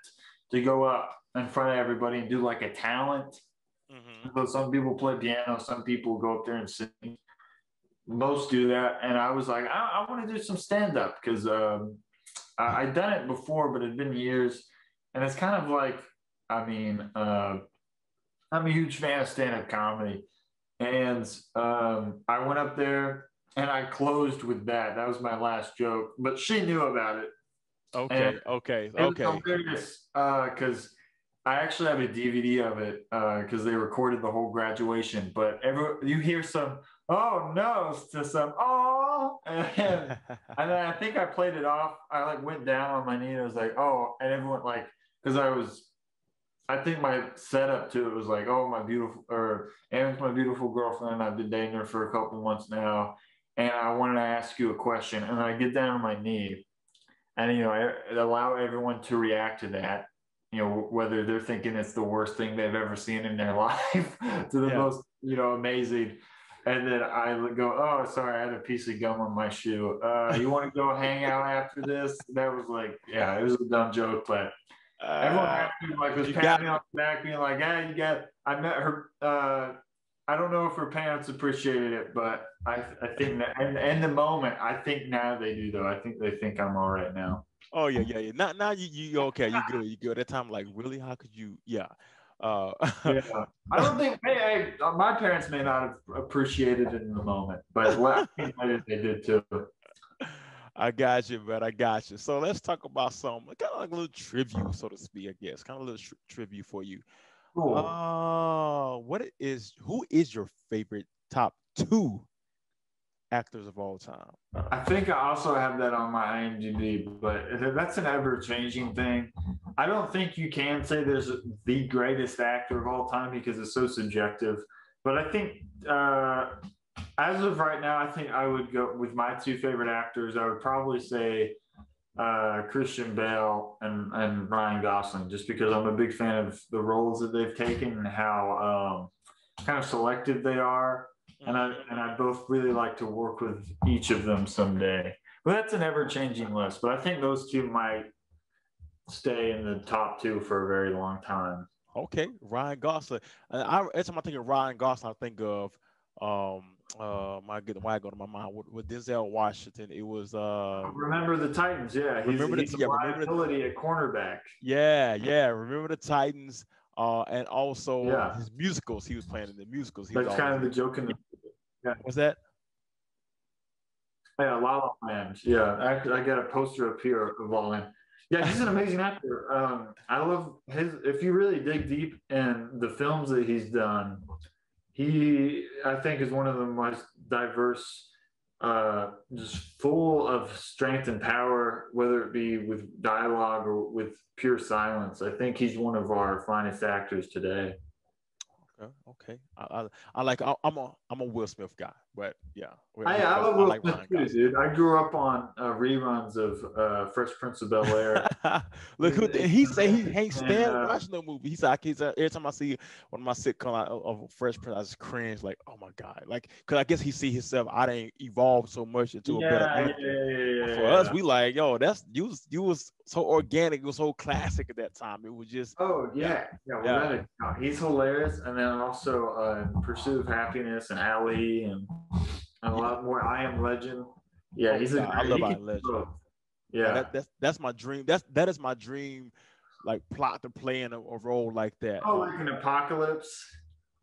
to go up in front of everybody and do like a talent. So some people play piano, some people go up there and sing. Most do that. And I was like, I want to do some stand-up because I'd done it before, but it'd been years. And it's kind of like, I mean, I'm a huge fan of stand-up comedy. And I went up there and I closed with that. That was my last joke, but she knew about it. Okay. It was hilarious because I actually have a DVD of it because they recorded the whole graduation. But you hear some "oh no" to some "oh," and then I think I played it off. I like went down on my knee and I was like "oh," and everyone like because I think my setup to it was like, "oh, my beautiful," or "Erin's my beautiful girlfriend. I've been dating her for a couple of months now, and I wanted to ask you a question." And I get down on my knee, and I allow everyone to react to that. Whether they're thinking it's the worst thing they've ever seen in their life to the most, amazing. And then I go, "oh, sorry, I had a piece of gum on my shoe. You want to go hang out after this?" That was like, yeah, it was a dumb joke, but everyone was patting me on the back, being like, "hey, I met her. I don't know if her parents appreciated it, but I think that, and in the moment, I think now they do, though. I think they think I'm all right now." Oh yeah. Now you okay? You good? That time, like, really? How could you? Yeah. Yeah. I don't think my parents may not have appreciated it in the moment, but I think they did too. I got you, man. I got you. So let's talk about some kind of like a little tribute, so to speak. I guess kind of a little tribute for you. Cool. Who is your favorite top 2 actors of all time? I think I also have that on my IMDb, but that's an ever-changing thing. I don't think you can say there's the greatest actor of all time because it's so subjective. But I think as of right now, I think I would go with my 2 favorite actors. I would probably say Christian Bale and Ryan Gosling, just because I'm a big fan of the roles that they've taken and how kind of selective they are. And I both really like to work with each of them someday. But that's an ever-changing list. But I think those 2 might stay in the top 2 for a very long time. Okay, Ryan Gosling. Every time I think of Ryan Gosling, I think of why go to my mind with Denzel Washington. It was Remember the Titans. Yeah, he's a liability at cornerback. Yeah. Remember the Titans. And also his musicals. He was playing in the musicals. That's kind of the joke in the. Yeah. What's that? Yeah, La La Land. Yeah, actually, I got a poster up here of La La Land. Yeah, he's an amazing actor. I love his. If you really dig deep in the films that he's done, I think is one of the most diverse, just full of strength and power, whether it be with dialogue or with pure silence. I think he's one of our finest actors today. Okay. I'm a Will Smith guy, but yeah. I love Will Smith too, dude. I grew up on reruns of Fresh Prince of Bel-Air. Look, he ain't stand watching no movie. He's like, every time I see one of my sitcom of Fresh Prince, I just cringe like, oh my god, like, because I guess he see himself. I didn't evolve so much into a better actor. Yeah. For us, we like, yo, you was so organic, it was so classic at that time. It was just he's hilarious, and then also Pursuit of Happiness and Ali and a lot more. I Am Legend. Yeah, I love I Am Legend. Yeah, that's my dream. That is my dream, like plot to play in a role like that. Oh, like an apocalypse.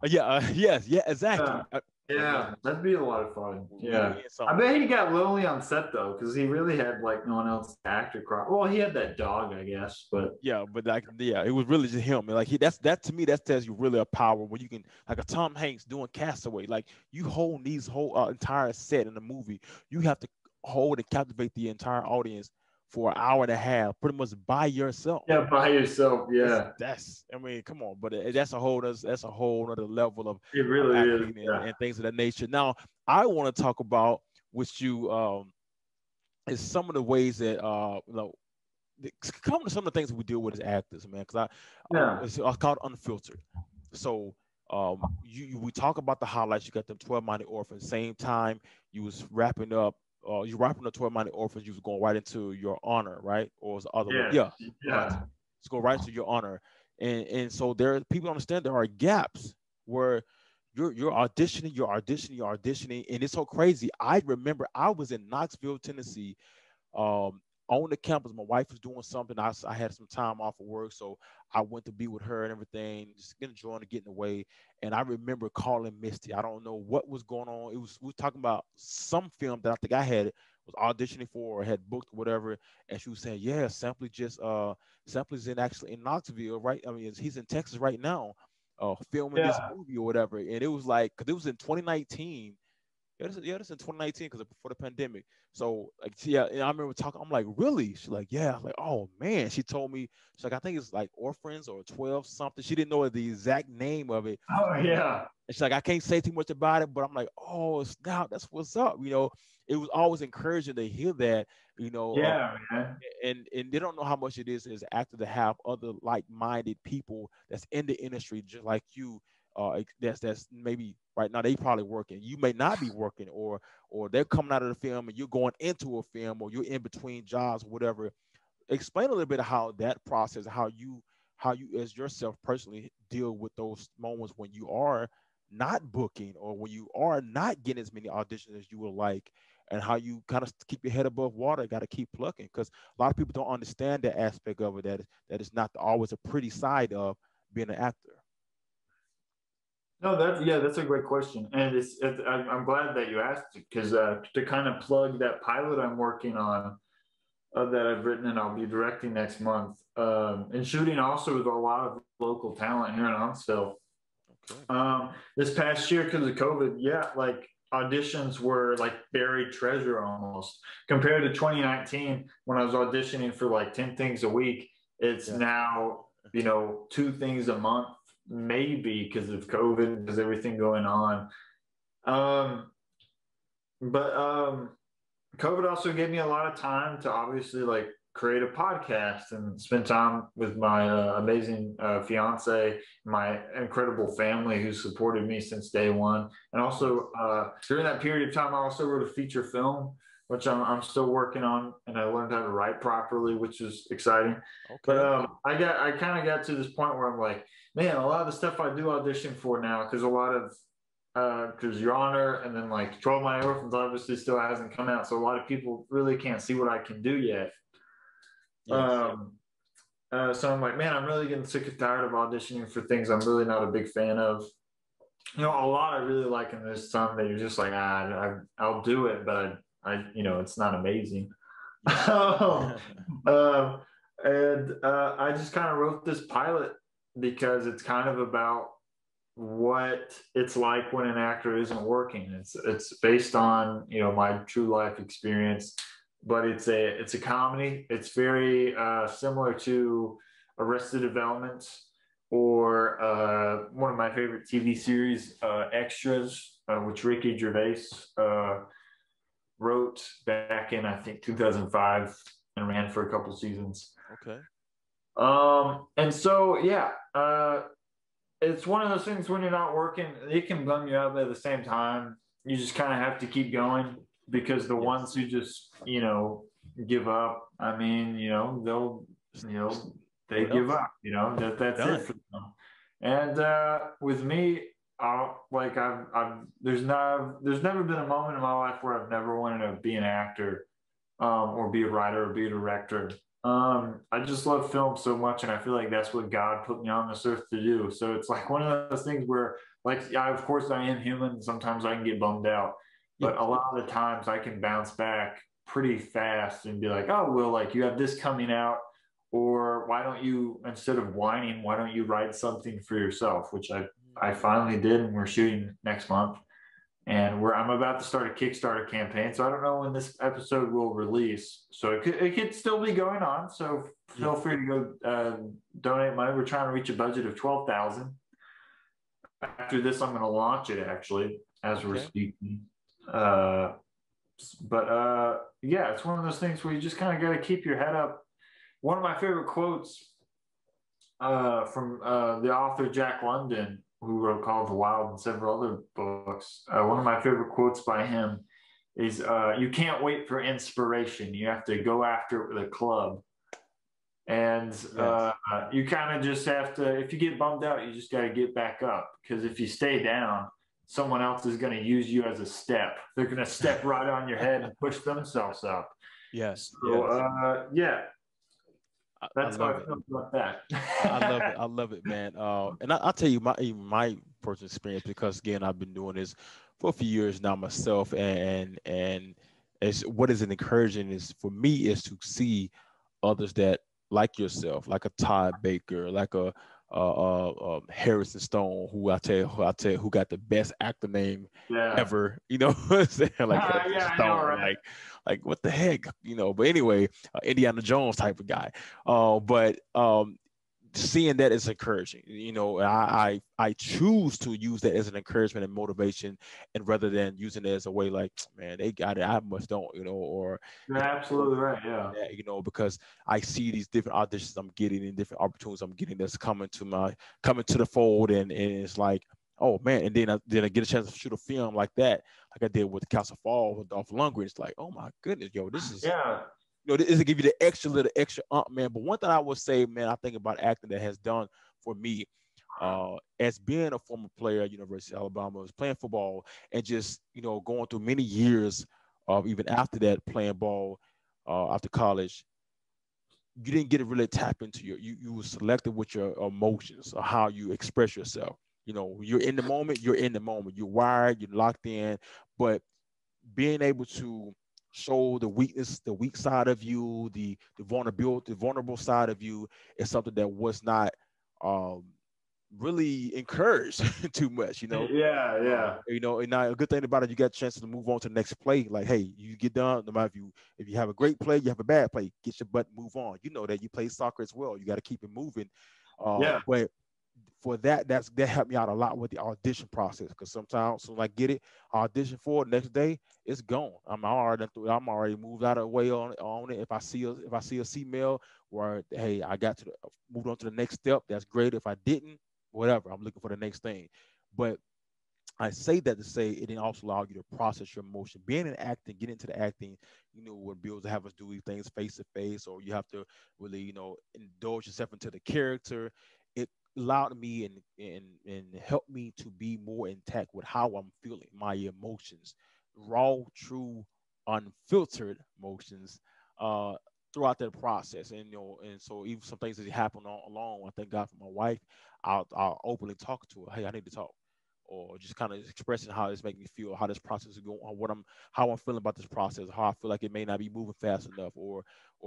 Yes, exactly. Yeah, that'd be a lot of fun. Yeah, I bet he got lonely on set though, because he really had like no one else to act across. Well, he had that dog, I guess, but it was really just him. Like that to me, that tells you really a power when you can, like a Tom Hanks doing Castaway. Like you hold these whole entire set in the movie, you have to hold and captivate the entire audience for an hour and a half, pretty much by yourself. Yeah, by yourself. Yeah, I mean, come on, but that's a whole other level of it really is, and things of that nature. Now, I want to talk about with you is some of the ways that come to some of the things that we deal with as actors, man. Because it's called Unfiltered. So we talk about the highlights. You got them 12 Mighty Orphans. Same time you was wrapping up you wrapping up 12 Mighty Orphans, you was going right into Your Honor, right? Or was the other one? Yeah. Let's go right into Your Honor. And so there, people understand there are gaps where you're auditioning, and it's so crazy. I remember I was in Knoxville, Tennessee, on the campus. My wife was doing something. I had some time off of work, so I went to be with her and everything, just enjoying getting away. And I remember calling Misty. I don't know what was going on. We were talking about some film that I think I had was auditioning for or had booked or whatever. And she was saying, yeah, Sampley's actually in Knoxville, right? I mean, he's in Texas right now, filming this movie or whatever. And it was like, because it was in 2019. This is in 2019 because before the pandemic. So like, yeah, and I remember talking. I'm like, really? She's like, yeah. I'm like, oh man. She told me. She's like, I think it's like Orphans or 12 something. She didn't know the exact name of it. Oh yeah. And she's like, I can't say too much about it, but I'm like, oh, now that's what's up. You know, it was always encouraging to hear that. You know, yeah, man. And they don't know how much it is as an actor to have other like-minded people that's in the industry just like you. That's maybe right now they probably working. You may not be working, or they're coming out of the film and you're going into a film, or you're in between jobs, or whatever. Explain a little bit of how that process, how you as yourself personally deal with those moments when you are not booking or when you are not getting as many auditions as you would like, and how you kind of keep your head above water. Got to keep plucking, because a lot of people don't understand that aspect of it. That is not always a pretty side of being an actor. No, that's a great question, and I'm glad that you asked it, because to kind of plug that pilot I'm working on, that I've written and I'll be directing next month, and shooting also with a lot of local talent here in Huntsville. Okay. This past year, because of COVID, like auditions were like buried treasure almost, compared to 2019 when I was auditioning for like 10 things a week. It's now 2 things a month. Maybe because of COVID, because everything going on. But COVID also gave me a lot of time to obviously like create a podcast and spend time with my amazing fiance, my incredible family who supported me since day one. And also during that period of time, I also wrote a feature film, which I'm still working on, and I learned how to write properly, which is exciting. Okay. But I kind of got to this point where I'm like, man, a lot of the stuff I do audition for now, because a lot of because Your Honor and then like 12 Mighty Orphans obviously still hasn't come out, so a lot of people really can't see what I can do yet. Yes. So I'm like, man, I'm really getting sick and tired of auditioning for things I'm really not a big fan of. A lot I really like, and there's some that you're just like, I'll do it, but it's not amazing. And I just kind of wrote this pilot because it's kind of about what it's like when an actor isn't working. It's based on my true life experience, but it's a comedy. It's very similar to Arrested Development or one of my favorite TV series, Extras, which 𝐥𝐤𝐤𝐿 wrote back in I think 2005 and ran for a couple seasons. Okay. And so it's one of those things when you're not working, it can bum you out, but at the same time, you just kind of have to keep going, because the ones who just give up, I mean, they give up. That's it for them. And with me, there's never been a moment in my life where I've never wanted to be an actor, or be a writer or be a director. I just love film so much, and I feel like that's what God put me on this earth to do. So it's like one of those things where, of course I am human. Sometimes I can get bummed out, but a lot of the times I can bounce back pretty fast and be like, oh, well, like you have this coming out, or why don't you, instead of whining, why don't you write something for yourself? Which I finally did, and we're shooting next month. And I'm about to start a Kickstarter campaign, so I don't know when this episode will release. So it could still be going on. So feel free to go donate money. We're trying to reach a budget of $12,000. After this, I'm going to launch it actually as we're speaking. But it's one of those things where you just kind of got to keep your head up. One of my favorite quotes from the author Jack London, who wrote Call of the Wild and several other books. One of my favorite quotes by him is you can't wait for inspiration. You have to go after it with a club. And you kind of just have to, if you get bummed out, you just got to get back up. Because if you stay down, someone else is going to use you as a step. They're going to step right on your head and push themselves up. Yes. So, yes. That's how I feel about that. I love it, man. And I'll tell you my personal experience, because again, I've been doing this for a few years now myself, and it's, what is encouraging is for me is to see others that like yourself, like a Todd Baker, like a Harrison Stone, who got the best actor name ever, you know what I'm saying? Like Harrison Stone, know, right? like what the heck, you know? But anyway, Indiana Jones type of guy. But seeing that is encouraging, you know. I choose to use that as an encouragement and motivation, and rather than using it as a way like, man, they got it, I must don't, you know. Or you're absolutely right, yeah. You know, because I see these different auditions I'm getting and different opportunities I'm getting that's coming to the fold, and it's like, oh man. And then I get a chance to shoot a film like that, like I did with Castle Fall with Dolph Lundgren. It's like, oh my goodness, yo, this is you know, this will give you the extra man. But one thing I would say, man, I think about acting that has done for me, as being a former player at University of Alabama, was playing football, and just, you know, going through many years of even after that playing ball, after college, you didn't get to really tap into you were selective with your emotions or how you express yourself. You know, you're in the moment, you're wired, you're locked in, but being able to show the weakness, the weak side of you, the vulnerable side of you, is something that was not really encouraged too much, you know. You know, and now a good thing about it, you got a chance to move on to the next play. Like, hey, you get done, no matter if you have a great play, you have a bad play, get your butt, move on. You know that you play soccer as well. You got to keep it moving. But for that helped me out a lot with the audition process, because sometimes when I get it, audition for it, next day it's gone. I'm already moved out of the way on it. If I see a female where, hey, I got to moved on to the next step, that's great. If I didn't, whatever, I'm looking for the next thing. But I say that to say it didn't also allow you to process your emotion. Being in acting, get into the acting, you know, when Bills have us do these things face to face, or you have to really, you know, indulge yourself into the character. It allowed me and helped me to be more intact with how I'm feeling, my emotions, raw, true, unfiltered emotions, throughout that process. And, you know, and so even some things that happen along, I thank God for my wife. I'll openly talk to her. Hey, I need to talk. Or just kind of expressing how it's making me feel, how this process is going, how I'm feeling about this process, how I feel like it may not be moving fast enough, or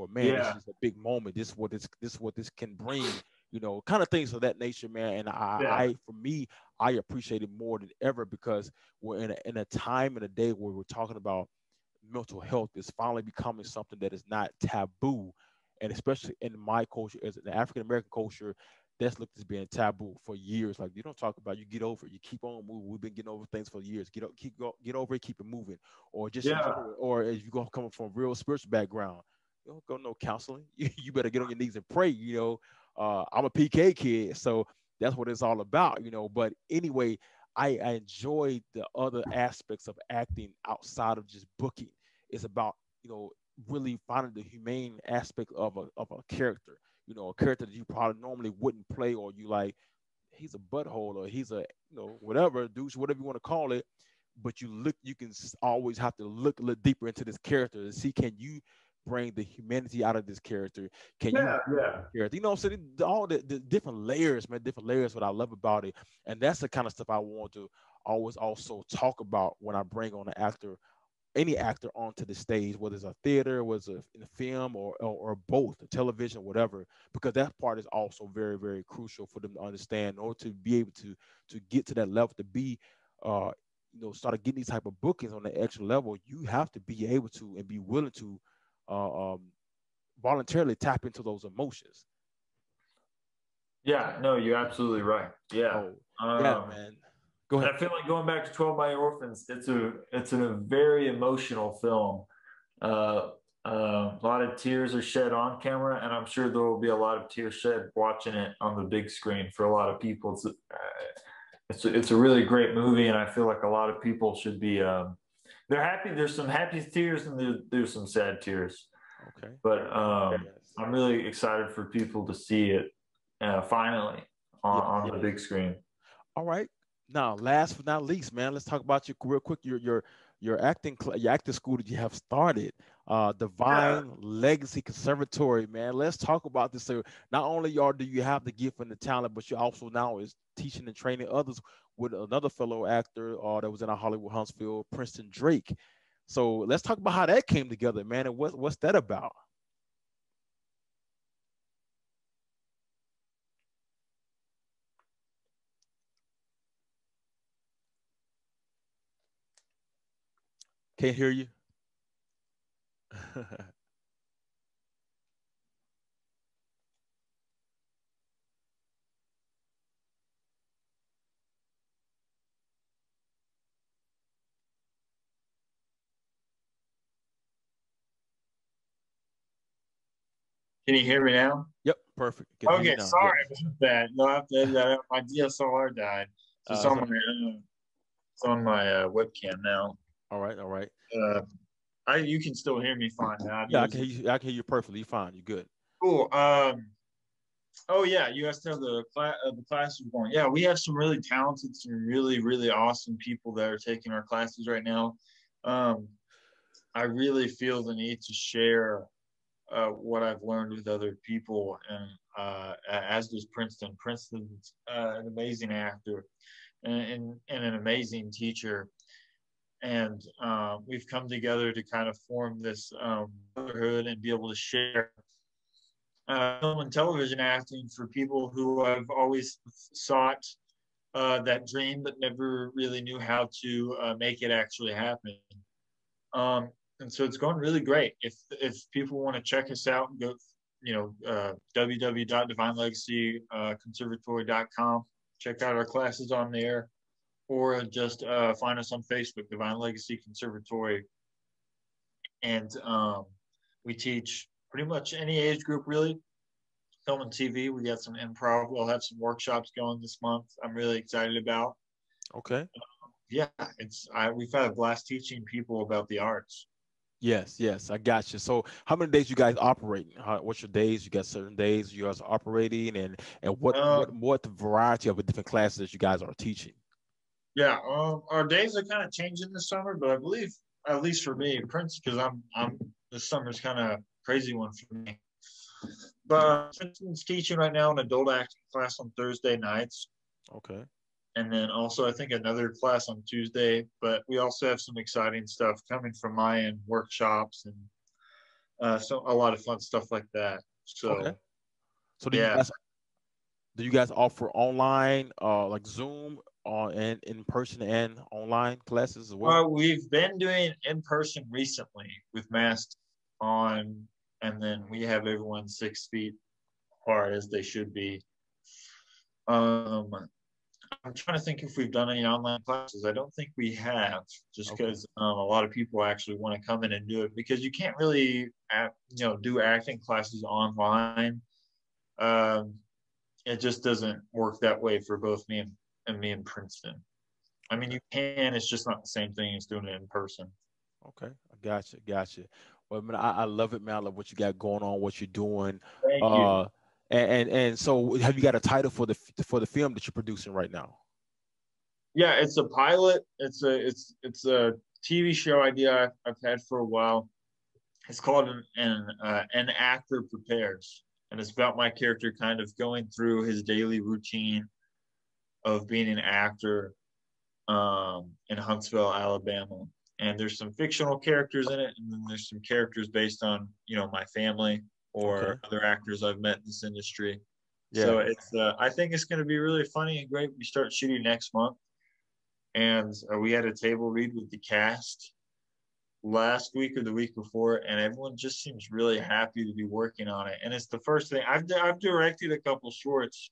man, this is a big moment. This is what this can bring, you know, kind of things of that nature, man. And I for me, I appreciate it more than ever, because we're in a time and a day where we're talking about mental health is finally becoming something that is not taboo, and especially in my culture, as an African American culture, that's looked as being taboo for years. Like, you don't talk about, you get over it, you keep on moving. We've been getting over things for years. Get over it, keep it moving. Or just or if you go coming from a real spiritual background, you don't go no counseling. You better get on your knees and pray. You know, I'm a PK kid, so that's what it's all about. You know, but anyway, I enjoy the other aspects of acting outside of just booking. It's about, you know, really finding the humane aspect of a character. You know, a character that you probably normally wouldn't play, or you like, he's a butthole, or he's a, you know, whatever, douche, whatever you want to call it. But you can always have to look a little deeper into this character and see, can you bring the humanity out of this character? Can you, you know, so all the different layers, man, different layers, what I love about it. And that's the kind of stuff I want to always also talk about when I bring on an actor, any actor onto the stage, whether it's a theater, whether it's in a film, or both, television, whatever, because that part is also very, very crucial for them to understand, or to be able to get to that level, to be, you know, start getting these type of bookings on the extra level. You have to be able to and be willing to voluntarily tap into those emotions. Yeah, no, you're absolutely right. Yeah. Yeah, man. Go ahead. I feel like going back to 12 My Orphans, it's a very emotional film. A lot of tears are shed on camera, and I'm sure there will be a lot of tears shed watching it on the big screen for a lot of people. It's a really great movie, and I feel like a lot of people should be they're happy. There's some happy tears and there's some sad tears. Okay. But I'm really excited for people to see it finally on the big screen. All right. Now, last but not least, man, let's talk about you real quick. Your acting school that you have started, Divine Legacy Conservatory, man. Let's talk about this. So not only do you have the gift and the talent, but you also now is teaching and training others with another fellow actor that was in our Hollywood Huntsville, Princeton Drake. So let's talk about how that came together, man, and what's that about? Can't hear you. Can you hear me now? Yep, perfect. Okay, sorry about that. You'll have to edit that out. My DSLR died. So it's on my webcam now. All right. You can still hear me fine now. Yeah, I can hear you perfectly. You're fine. You're good. Cool. Oh yeah, you guys know the classes going. Yeah, we have some really talented, some really, really awesome people that are taking our classes right now. I really feel the need to share what I've learned with other people, and as does Princeton. Princeton's an amazing actor and an amazing teacher. And we've come together to kind of form this brotherhood and be able to share film and television acting for people who have always sought that dream but never really knew how to make it actually happen. And so it's going really great. If people want to check us out, go, www.divinelegacyconservatory.com. Check out our classes on there, or just find us on Facebook, Divine Legacy Conservatory. And we teach pretty much any age group, really. Film and TV. We got some improv. We'll have some workshops going this month. I'm really excited about. Okay. Yeah, we've had a blast teaching people about the arts. Yes, I got you. So how many days you guys operating? What's your days? You got certain days you guys are operating, and what the variety of the different classes that you guys are teaching? Yeah, our days are kind of changing this summer, but I believe, at least for me, Prince, because this summer's kind of crazy one for me. But Princeton's teaching right now an adult acting class on Thursday nights. Okay. And then also, I think, another class on Tuesday. But we also have some exciting stuff coming from my end, workshops and so a lot of fun stuff like that. So, okay. So do you guys offer online, like Zoom, and in person and online classes as well? We've been doing in person recently with masks on, and then we have everyone 6 feet apart as they should be. I'm trying to think if we've done any online classes. I don't think we have, just because a lot of people actually want to come in and do it, because you can't really, do acting classes online. It just doesn't work that way for both me and Princeton. I mean, you can. It's just not the same thing as doing it in person. Okay, I gotcha. Well, man, I love it, man. I love what you got going on, what you're doing. Thank you. And so, have you got a title for the film that you're producing right now? Yeah, it's a pilot. It's a TV show idea I've had for a while. It's called An Actor Prepares, and it's about my character kind of going through his daily routine of being an actor in Huntsville, Alabama. And there's some fictional characters in it, and then there's some characters based on my family or other actors I've met in this industry. Yeah. So it's I think it's going to be really funny and great. We start shooting next month, and we had a table read with the cast last week or the week before, and everyone just seems really happy to be working on it. And it's the first thing I've directed a couple shorts,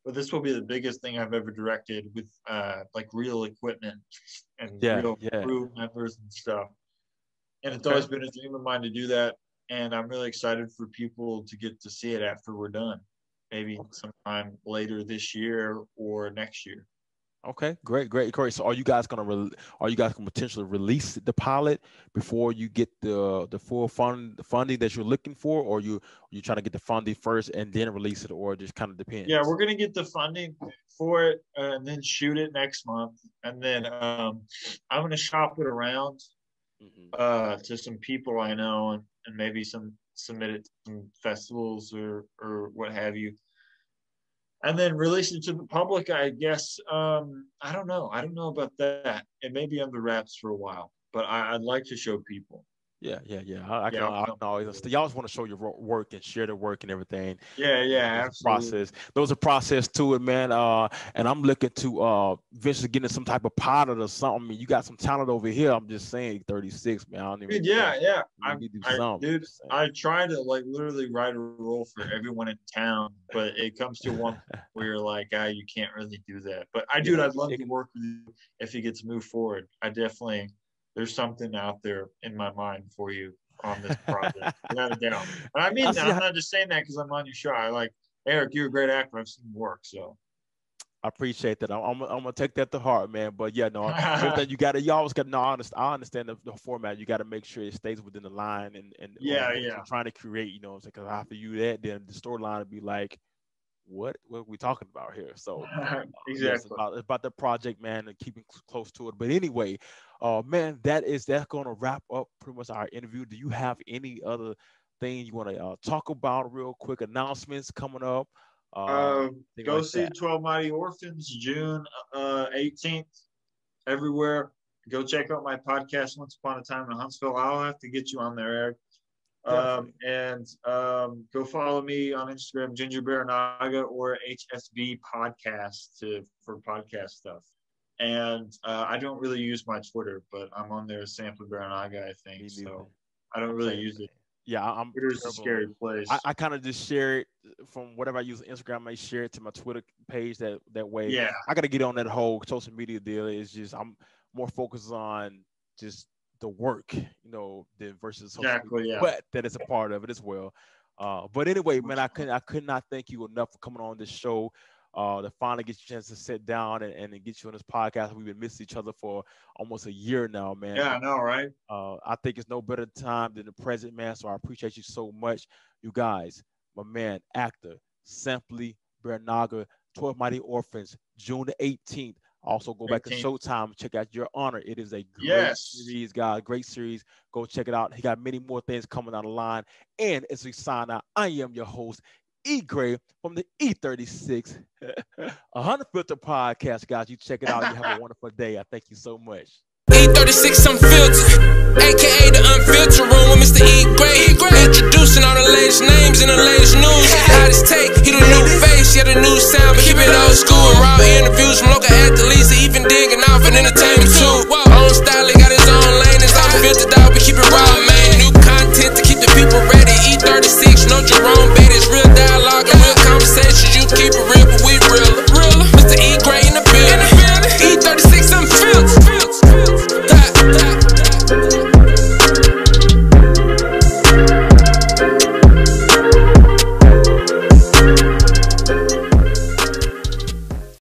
but this will be the biggest thing I've ever directed with like real equipment and real crew members and stuff. And it's always been a dream of mine to do that. And I'm really excited for people to get to see it after we're done, maybe sometime later this year or next year. Okay, great. So are you guys gonna potentially release the pilot before you get the full funding that you're looking for, or you trying to get the funding first and then release it, or it just kind of depends? Yeah, we're gonna get the funding for it and then shoot it next month, and then I'm gonna shop it around to some people I know, and maybe submit it to some festivals or what have you. And then release it to the public, I guess. I don't know. I don't know about that. It may be under wraps for a while, but I'd like to show people. Yeah. I always, y'all always want to show your work and share the work and everything. Yeah, absolutely. There's a process to it, man. And I'm looking to eventually get into some type of pilot or something. I mean, you got some talent over here. I'm just saying, 36, man. I don't even. Yeah. Dude, I try to like literally write a role for everyone in town, but it comes to one where you're like, you can't really do that. But I'd love to work with you if you get to move forward. There's something out there in my mind for you on this project, without a doubt. And I mean that. I'm not just saying that because I'm on your show. I like Eric. You're a great actor. I've seen you work, so I appreciate that. I'm gonna take that to heart, man. But yeah, no, you always got. No, I understand the format. You got to make sure it stays within the line and you're trying to create. You know, because after you that, then the storyline would be like, what are we talking about here? So exactly, it's about the project, man, and keeping close to it. But anyway, man, that's going to wrap up pretty much our interview. Do you have any other thing you want to talk about real quick? Announcements coming up. Go see 12 Mighty Orphans, June 18th, everywhere. Go check out my podcast, Once Upon a Time in Huntsville. I'll have to get you on there, Eric. And go follow me on Instagram, Ginger Barinaga or HSB Podcast for podcast stuff. And I don't really use my Twitter, but I'm on there as Sampley Barinaga, I think. So I don't really use it. Yeah, Twitter's a scary place. I kind of just share it from whatever I use on Instagram. I may share it to my Twitter page that way. Yeah, I got to get on that whole social media deal. It's just I'm more focused on just the work, than versus social media, but that is a part of it as well. But anyway, man, I could not thank you enough for coming on this show. To finally get you a chance to sit down and get you on this podcast. We've been missing each other for almost a year now, man. Yeah, I know, right? I think it's no better time than the present, man. So I appreciate you so much. You guys, my man, actor, Sampley Barinaga, 12 Mighty Orphans, June the 18th. Also go back to Showtime, check out Your Honor. It is a great series, guys. Great series. Go check it out. He got many more things coming down the line. And as we sign out, I am your host, 𝐸 from the E36, Unfiltered podcast, guys. You check it out. You have a wonderful day. I thank you so much. E36 Unfiltered, aka the Unfiltered room with Mr. 𝐸𝐤. Introducing all the latest names and the latest news. Hottest take, he the new face, yeah, the new sound, but keep it old school and raw interviews from local athletes.